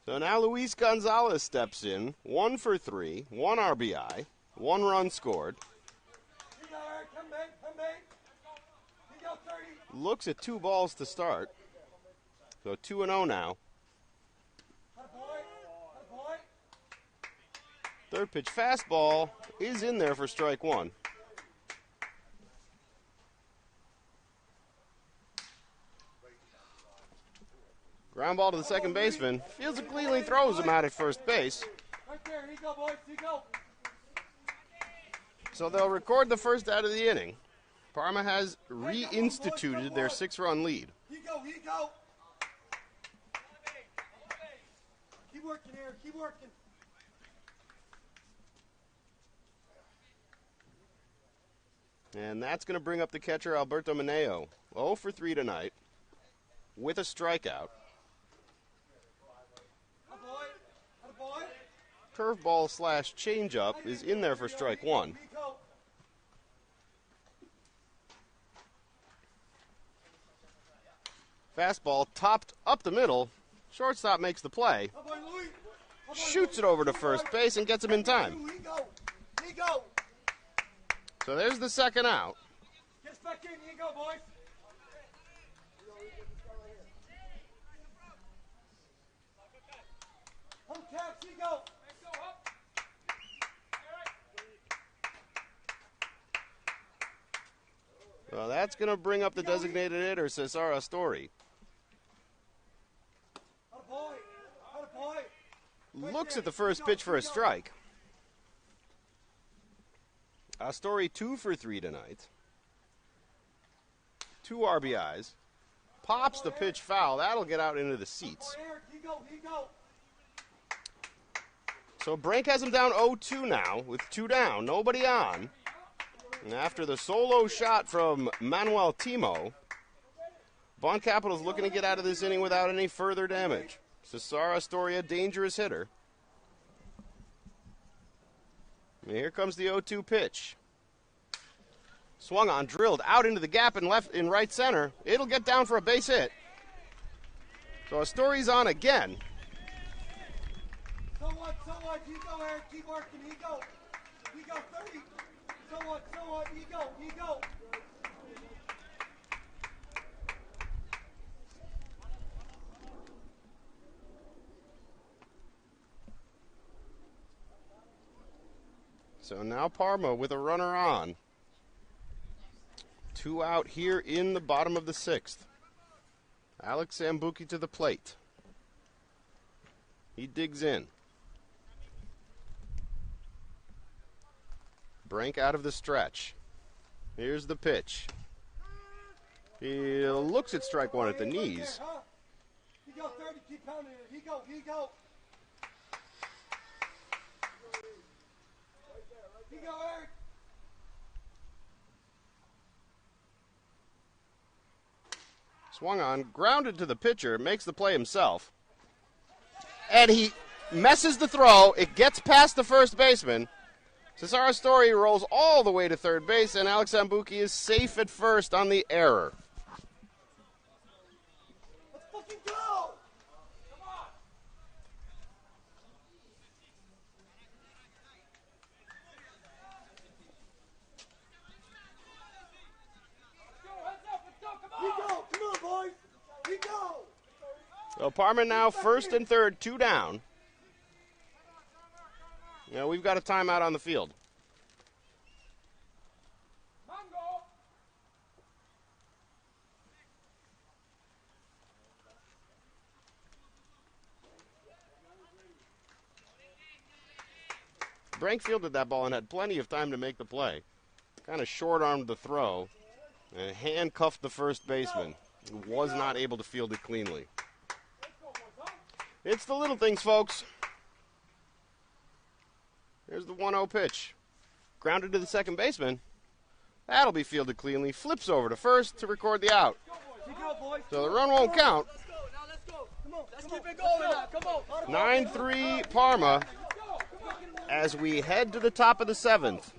So now Luis Gonzalez steps in, 1 for 3, 1 RBI, 1 run scored. Looks at 2 balls to start. So 2-0 now. Third pitch fastball is in there for strike 1. Ground ball to the second baseman. Fields it cleanly, throws him out at first base. Right there, here you go, boys, here you go. So they'll record the first out of the inning. Parma has reinstituted their 6-run lead. Here you go, here you go. Keep working, Eric, keep working. And that's going to bring up the catcher, Alberto Mineo. 0 for 3 tonight with a strikeout. Curveball / changeup is in there for strike 1. Fastball topped up the middle. Shortstop makes the play. Shoots it over to first base and gets him in time. So there's the second out. Get us back in, here you go, boys. Home taps, here you go. Well, that's going to bring up the designated hitter, Cesar Story. Looks at the first pitch for a strike. Story 2 for 3 tonight. 2 RBIs. Pops the pitch foul. That'll get out into the seats. So Brink has him down 0-2 now with 2 down. Nobody on. And after the solo shot from Manuel Timo, Bonn Capitals looking to get out of this inning without any further damage. Cesar Astoria, dangerous hitter. And here comes the 0-2 pitch. Swung on, drilled out into the gap in right center. It'll get down for a base hit. So Astoria's on again. So what, you go, Eric, keep working, you go. You go, 30. So what, you go. So now Parma with a runner on. 2 out here in the bottom of the 6th. Alex Sambuki to the plate. He digs in. Brink out of the stretch. Here's the pitch. He looks at strike one at the knees. He go 30, keep pounding it. He go. He go, Eric. Swung on, grounded to the pitcher, makes the play himself. And he messes the throw. It gets past the first baseman. Cesaro Story rolls all the way to third base, and Alex Zambuki is safe at first on the error. Let's fucking go. Come on. He go. Come on, boys. He go. So Parma now first and third, 2 down. Now we've got a timeout on the field. Brink fielded that ball and had plenty of time to make the play. Kind of short-armed the throw and handcuffed the first baseman, who was not able to field it cleanly. It's the little things, folks. Here's the 1-0 pitch. Grounded to the second baseman. That'll be fielded cleanly. Flips over to first to record the out. So the run won't count. Let's keep it going now. Come on. 9-3 Parma as we head to the top of the 7th.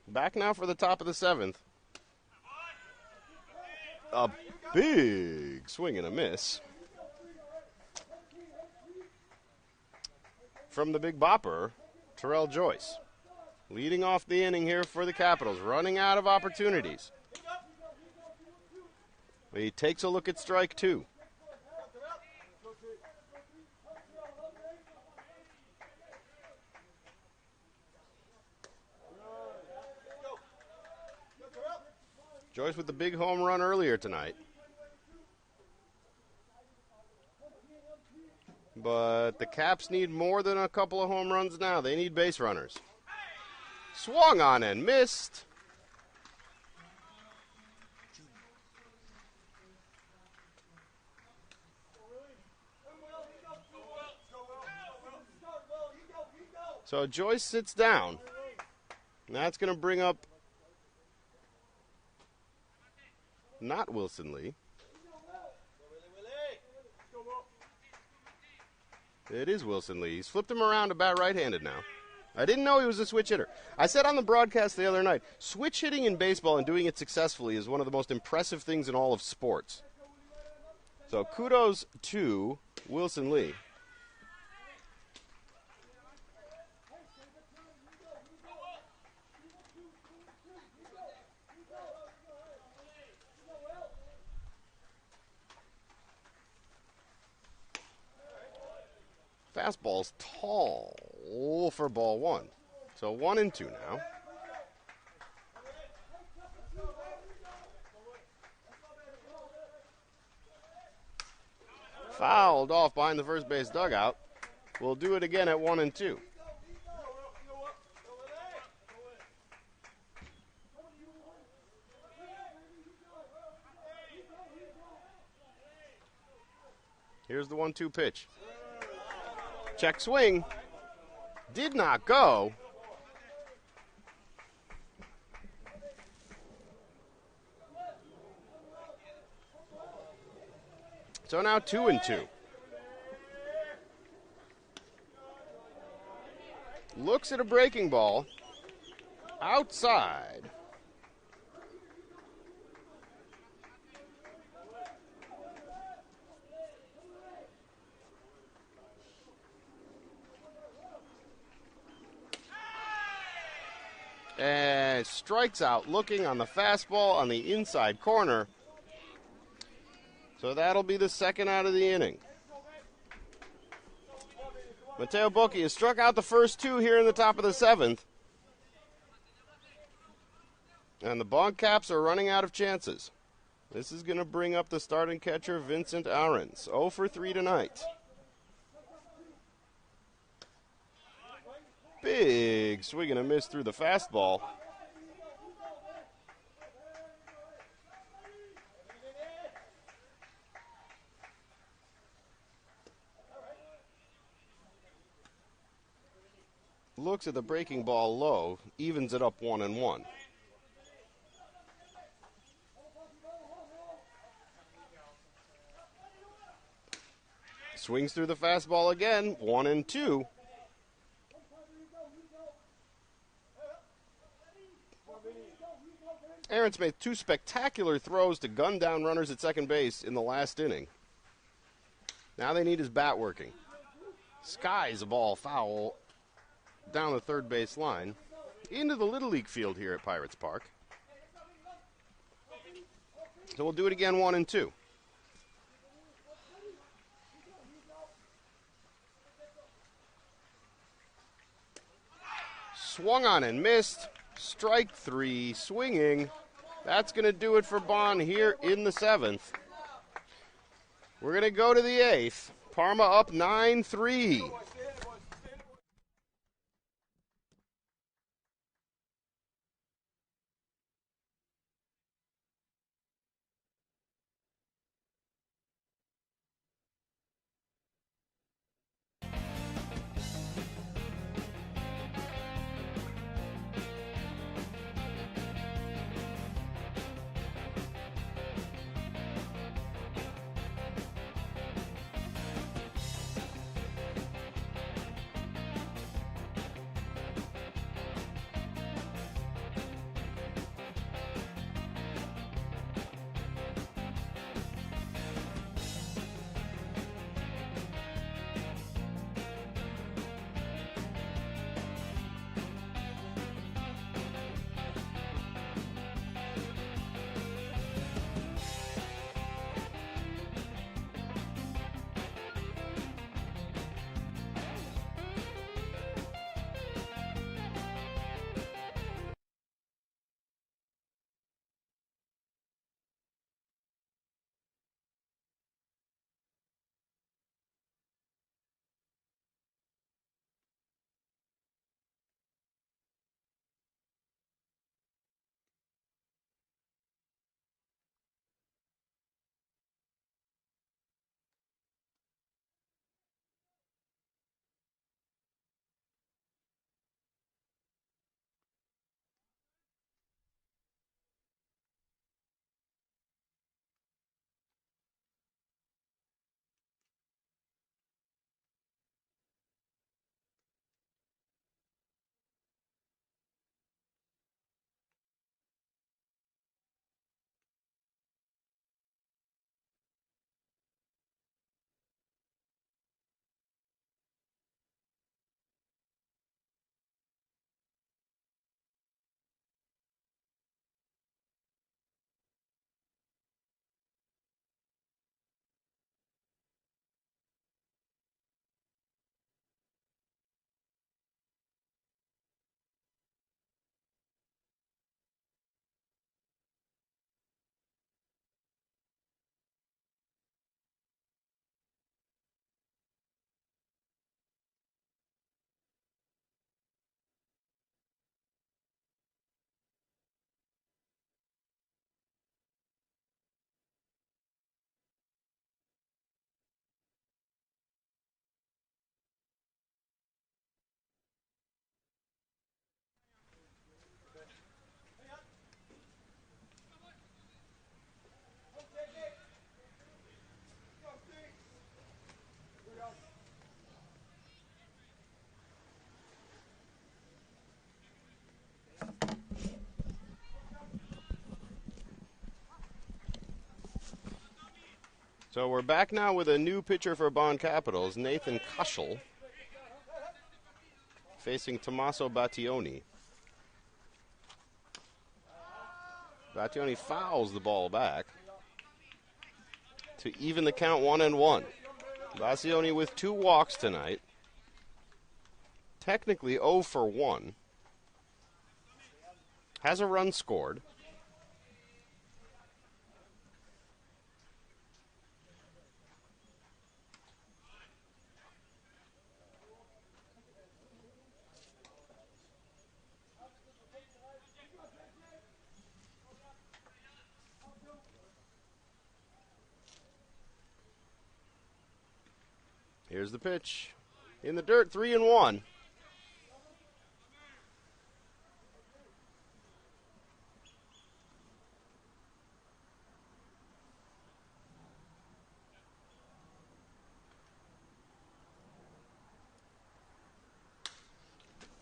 Back now for the top of the 7th. A big swing and a miss from the big bopper, Terrell Joyce. Leading off the inning here for the Capitals, running out of opportunities. He takes a look at strike 2. Joyce with the big home run earlier tonight. But the Caps need more than a couple of home runs now. They need base runners. Swung on and missed. So Joyce sits down. And that's going to bring up not Wilson Lee. It is Wilson Lee. He's flipped him around about right-handed now. I didn't know he was a switch hitter. I said on the broadcast the other night, switch hitting in baseball and doing it successfully is one of the most impressive things in all of sports. So kudos to Wilson Lee. fastball's tall for ball one. So 1-2 now. Fouled off behind the first base dugout. We'll do it again at 1-2. Here's the 1-2 pitch. Check swing. Did not go. So now 2-2. Looks at a breaking ball. Outside. And strikes out looking on the fastball on the inside corner. So that'll be the second out of the inning. Mateo Bocchi has struck out the first two here in the top of the seventh. And the Bonn Caps are running out of chances. This is going to bring up the starting catcher, Vincent Ahrens. 0 for 3 tonight. Big swing and a miss through the fastball. Looks at the breaking ball low, evens it up 1-1. Swings through the fastball again, 1-2. Ahrens made two spectacular throws to gun down runners at second base in the last inning. Now they need his bat working. Skies a ball foul down the third base line into the Little League field here at Pirates Park. So we'll do it again, 1-2. Swung on and missed. Strike three, swinging. That's going to do it for Bonn here in the seventh. We're going to go to the eighth. Parma up 9-3. So we're back now with a new pitcher for Bonn Capitals, Nathan Kuschel, facing Tommaso Battioni. Battioni fouls the ball back to even the count 1-1. Battioni with 2 walks tonight. Technically 0 for 1. Has a run scored. Here's the pitch. In the dirt, 3-1.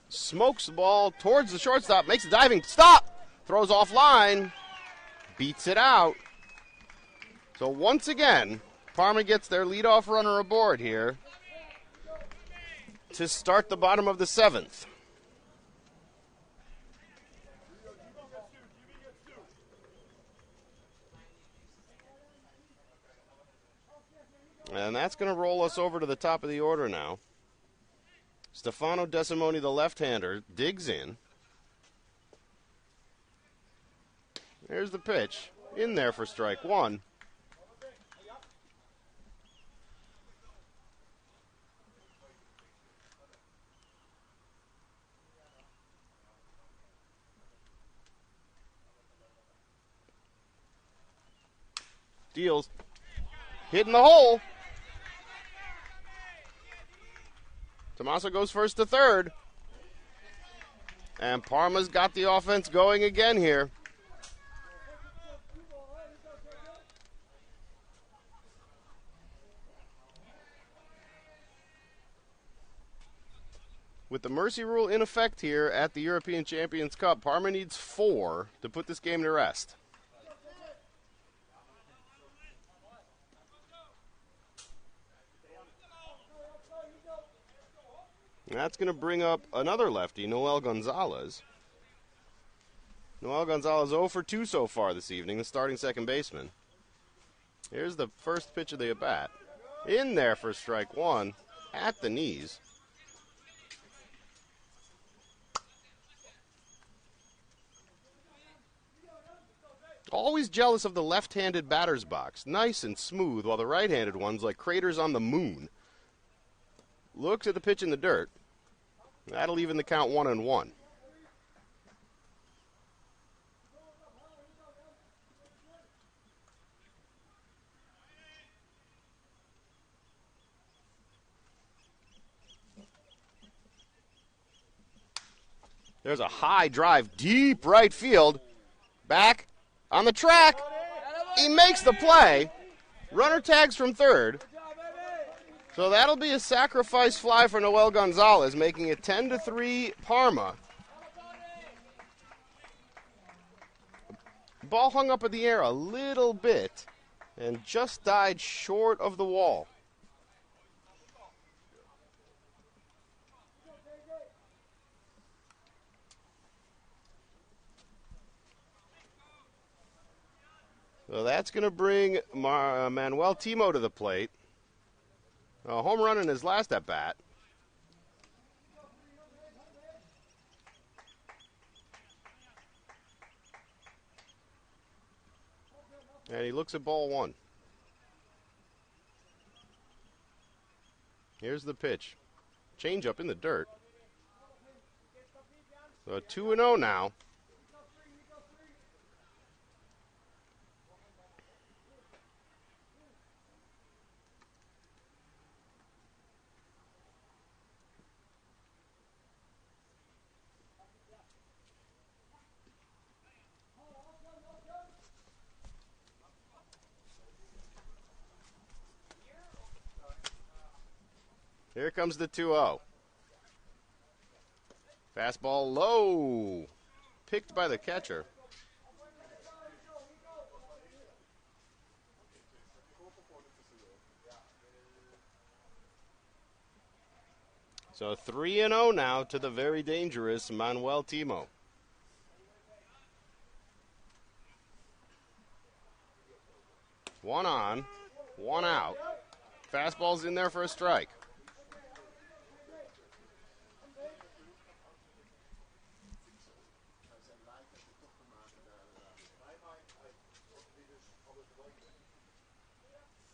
Smokes the ball towards the shortstop, makes a diving stop, throws off line, beats it out. So once again, Parma gets their leadoff runner aboard here to start the bottom of the 7th. And that's going to roll us over to the top of the order now. Stefano Desimoni, the left-hander, digs in. There's the pitch. In there for strike 1. Deals. Hit in the hole. Tommaso goes first to third. And Parma's got the offense going again here. With the mercy rule in effect here at the European Champions Cup, Parma needs 4 to put this game to rest. That's going to bring up another lefty, Noel Gonzalez. Noel Gonzalez 0 for 2 so far this evening, the starting second baseman. Here's the first pitch of the at-bat. In there for strike 1, at the knees. Always jealous of the left-handed batter's box. Nice and smooth, while the right-handed one's like craters on the moon. Looks at the pitch in the dirt. That'll even the count 1-1. There's a high drive, deep right field. Back on the track. He makes the play. Runner tags from third. So that'll be a sacrifice fly for Noel Gonzalez, making it 10-3 Parma. Ball hung up in the air a little bit and just died short of the wall. So that's going to bring Manuel Timo to the plate. A home run in his last at-bat. And he looks at ball 1. Here's the pitch. Change up in the dirt. So 2-0 now. Here comes the 2-0. Fastball low. Picked by the catcher. So 3-0 now to the very dangerous Manuel Timo. One on, one out. Fastball's in there for a strike.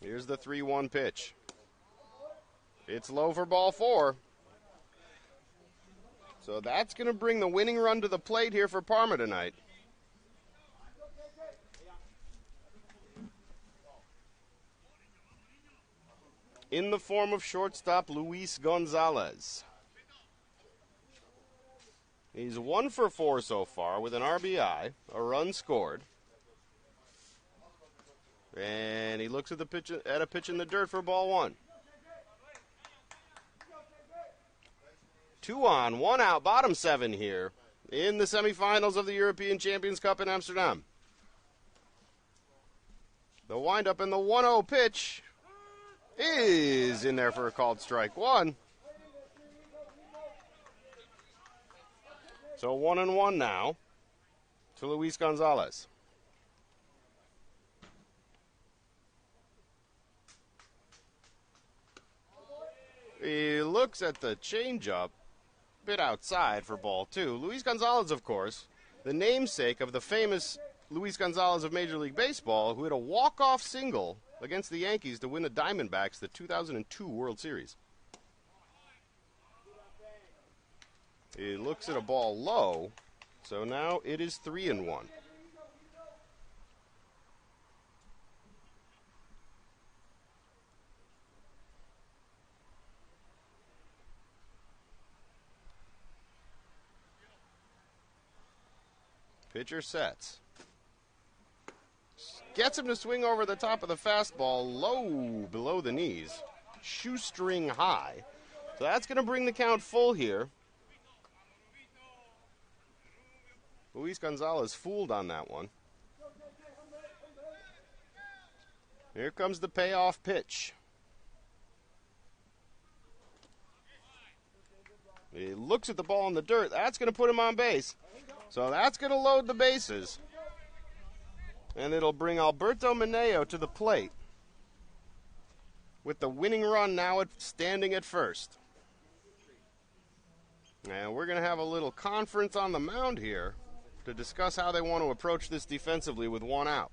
Here's the 3-1 pitch. It's low for ball 4. So that's going to bring the winning run to the plate here for Parma tonight. In the form of shortstop Luis Gonzalez. He's 1 for 4 so far with an RBI, a run scored. And he looks at the pitch at a pitch in the dirt for ball 1. 2 on, 1 out, bottom 7 here in the semifinals of the European Champions Cup in Amsterdam. The windup and the 1-0 pitch is in there for a called strike 1. So 1-1 now to Luis Gonzalez. He looks at the changeup, bit outside for ball 2. Luis Gonzalez, of course, the namesake of the famous Luis Gonzalez of Major League Baseball, who hit a walk-off single against the Yankees to win the Diamondbacks the 2002 World Series. He looks at a ball low, so now it is 3-1. Pitcher sets. Gets him to swing over the top of the fastball, low below the knees, shoestring high. So that's going to bring the count full here. Luis Gonzalez fooled on that one. Here comes the payoff pitch. He looks at the ball in the dirt. That's going to put him on base. So that's going to load the bases. And it'll bring Alberto Mineo to the plate with the winning run now standing at first. And we're going to have a little conference on the mound here to discuss how they want to approach this defensively with 1 out.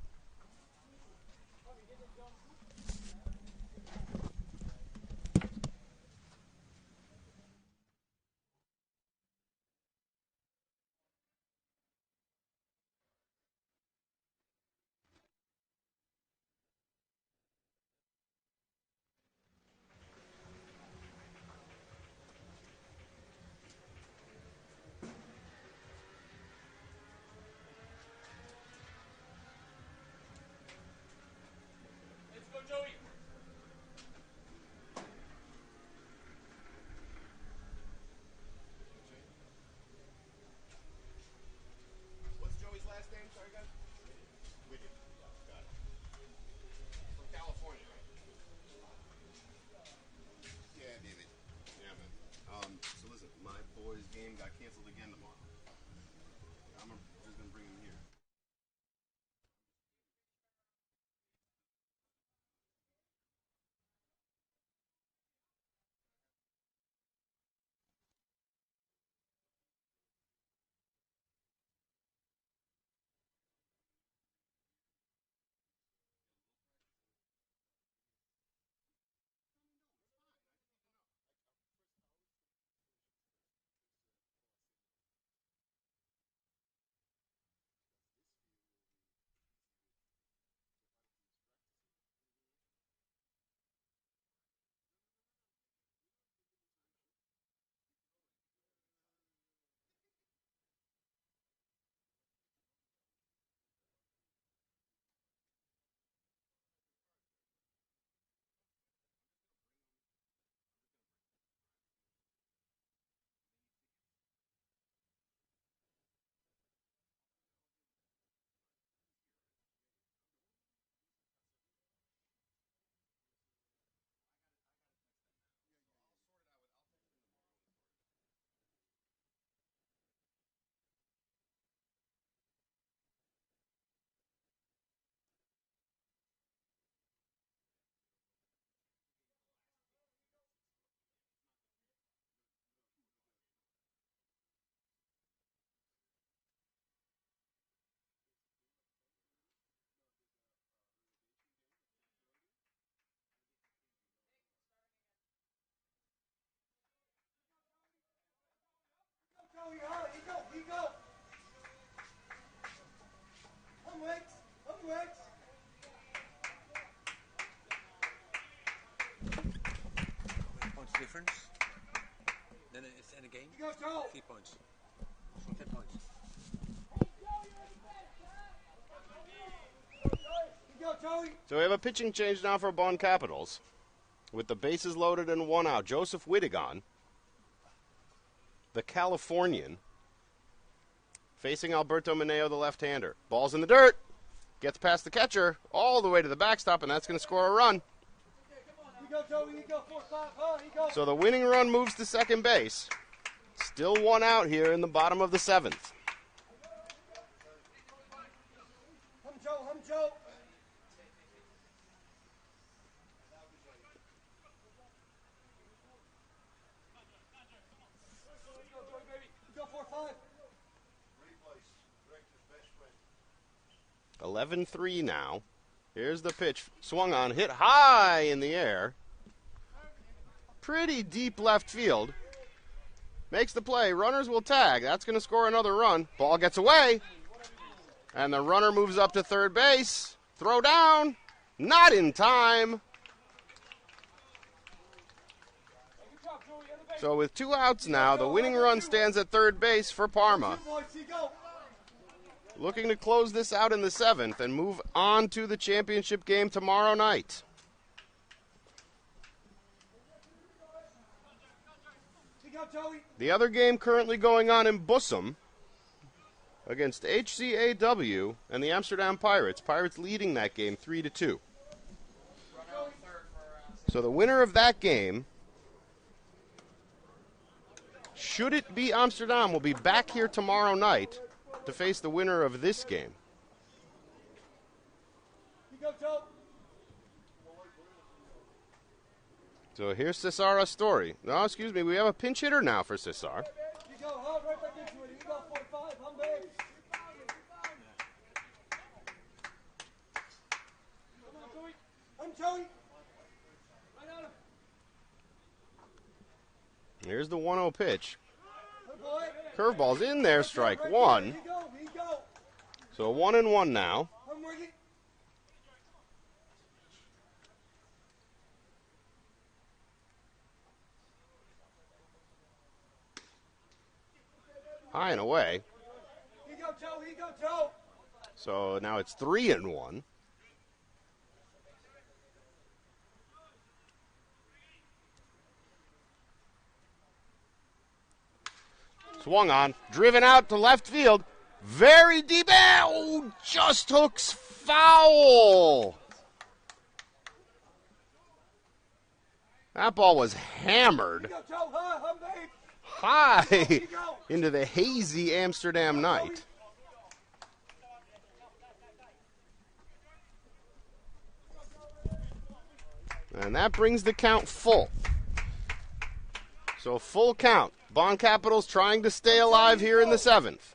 So we have a pitching change now for Bonn Capitals. With the bases loaded and 1 out, Joseph Whittigon, the Californian, facing Alberto Mineo, the left-hander. Ball's in the dirt. Gets past the catcher all the way to the backstop, and that's going to score a run. So the winning run moves to second base. Still 1 out here in the bottom of the 7th. Hum Joe. Go 4-5. 11-3 now. Here's the pitch. Swung on, hit high in the air. Pretty deep left field. Makes the play. Runners will tag. That's going to score another run. Ball gets away. And the runner moves up to third base. Throw down. Not in time. So with 2 outs now, the winning run stands at third base for Parma. Looking to close this out in the 7th and move on to the championship game tomorrow night. The other game currently going on in Bussum against HCAW and the Amsterdam Pirates. Pirates leading that game 3-2. So the winner of that game, should it be Amsterdam, will be back here tomorrow night to face the winner of this game. So here's Cesar Astori. No, excuse me, we have a pinch hitter now for Cesar. Here's the 1-0 pitch. Curveball's in there, strike 1. So 1-1 now. High and away. So now it's 3-1. Swung on, driven out to left field. Very deep. Oh, just hooks foul. That ball was hammered high into the hazy Amsterdam night. And that brings the count full. So full count. Bonn Capitals trying to stay alive here in the 7th.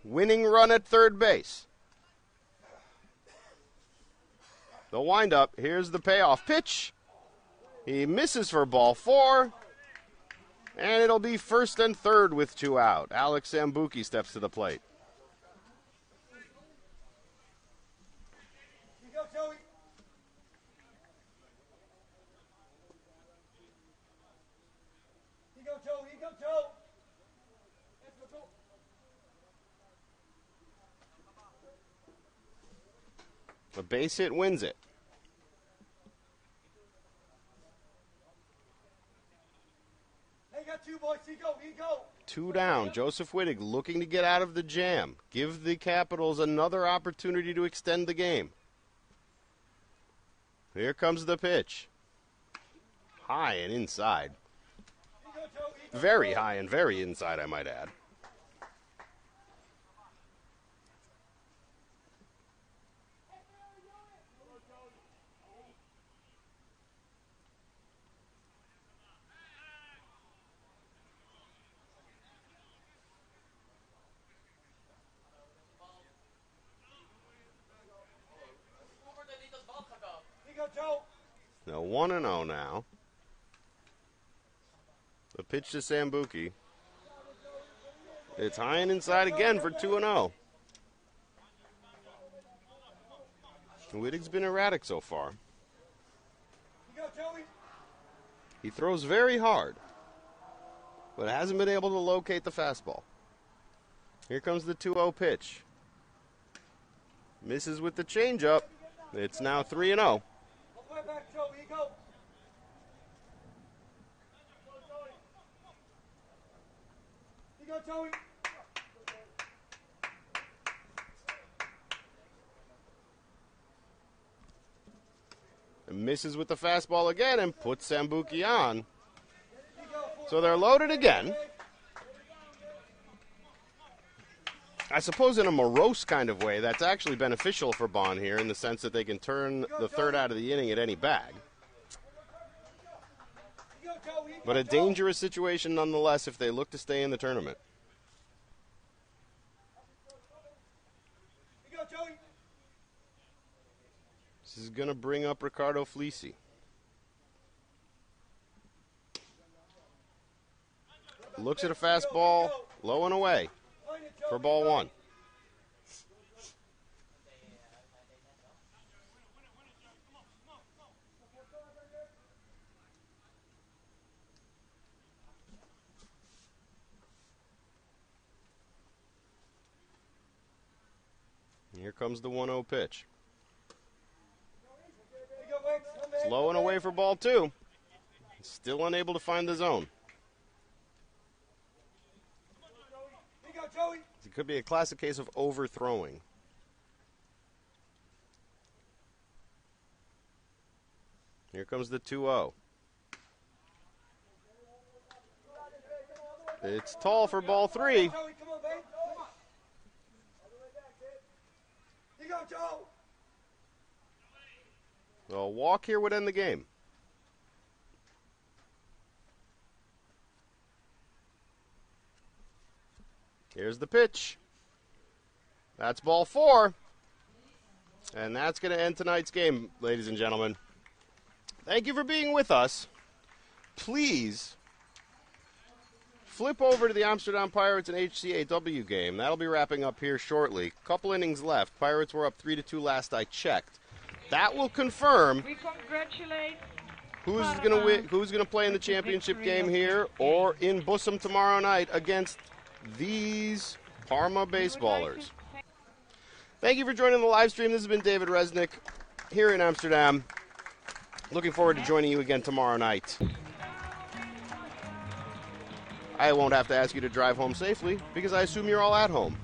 Winning run at third base. The windup. Here's the payoff pitch. He misses for ball 4. And it'll be first and third with 2 out. Alex Sambuki steps to the plate. A base hit wins it. Hey, got 2 boys. He go. 2 down. Joseph Wittig looking to get out of the jam. Give the Capitals another opportunity to extend the game. Here comes the pitch. High and inside. Very high and very inside, I might add. Now 1-0 now. The pitch to Sambuki. It's high and inside again for 2-0. Wittig's been erratic so far. He throws very hard, but hasn't been able to locate the fastball. Here comes the 2-0 pitch. Misses with the changeup. It's now 3-0. All the way back, Joe. Here you go. Here you go, Joey. And misses with the fastball again and puts Sambuki on. So they're loaded again. I suppose in a morose kind of way, that's actually beneficial for Bonn here in the sense that they can turn the third out of the inning at any bag. But a dangerous situation nonetheless if they look to stay in the tournament. Here you go, Joey. This is going to bring up Ricardo Fleece. Looks at a fastball, low and away for ball one. Here comes the 1-0 pitch. It's low and away for ball two. Still unable to find the zone. Here you go, Joey. It could be a classic case of overthrowing. Here comes the 2-0. It's tall for ball three. Joey, come on, babe. Come on. Here you go, Joe. A walk here would end the game. Here's the pitch. That's ball four. And that's going to end tonight's game, ladies and gentlemen. Thank you for being with us. Please flip over to the Amsterdam Pirates and HCAW game. That'll be wrapping up here shortly. Couple innings left. Pirates were up 3-2 last I checked. That will confirm We congratulate who's Parma going to win, who's going to play in the with the championship victory game of here this game. or in Bussum tomorrow night against these Parma We would like baseballers. to thank Thank you for joining the live stream. This has been David Resnick here in Amsterdam. Looking forward to joining you again tomorrow night. I won't have to ask you to drive home safely because I assume you're all at home.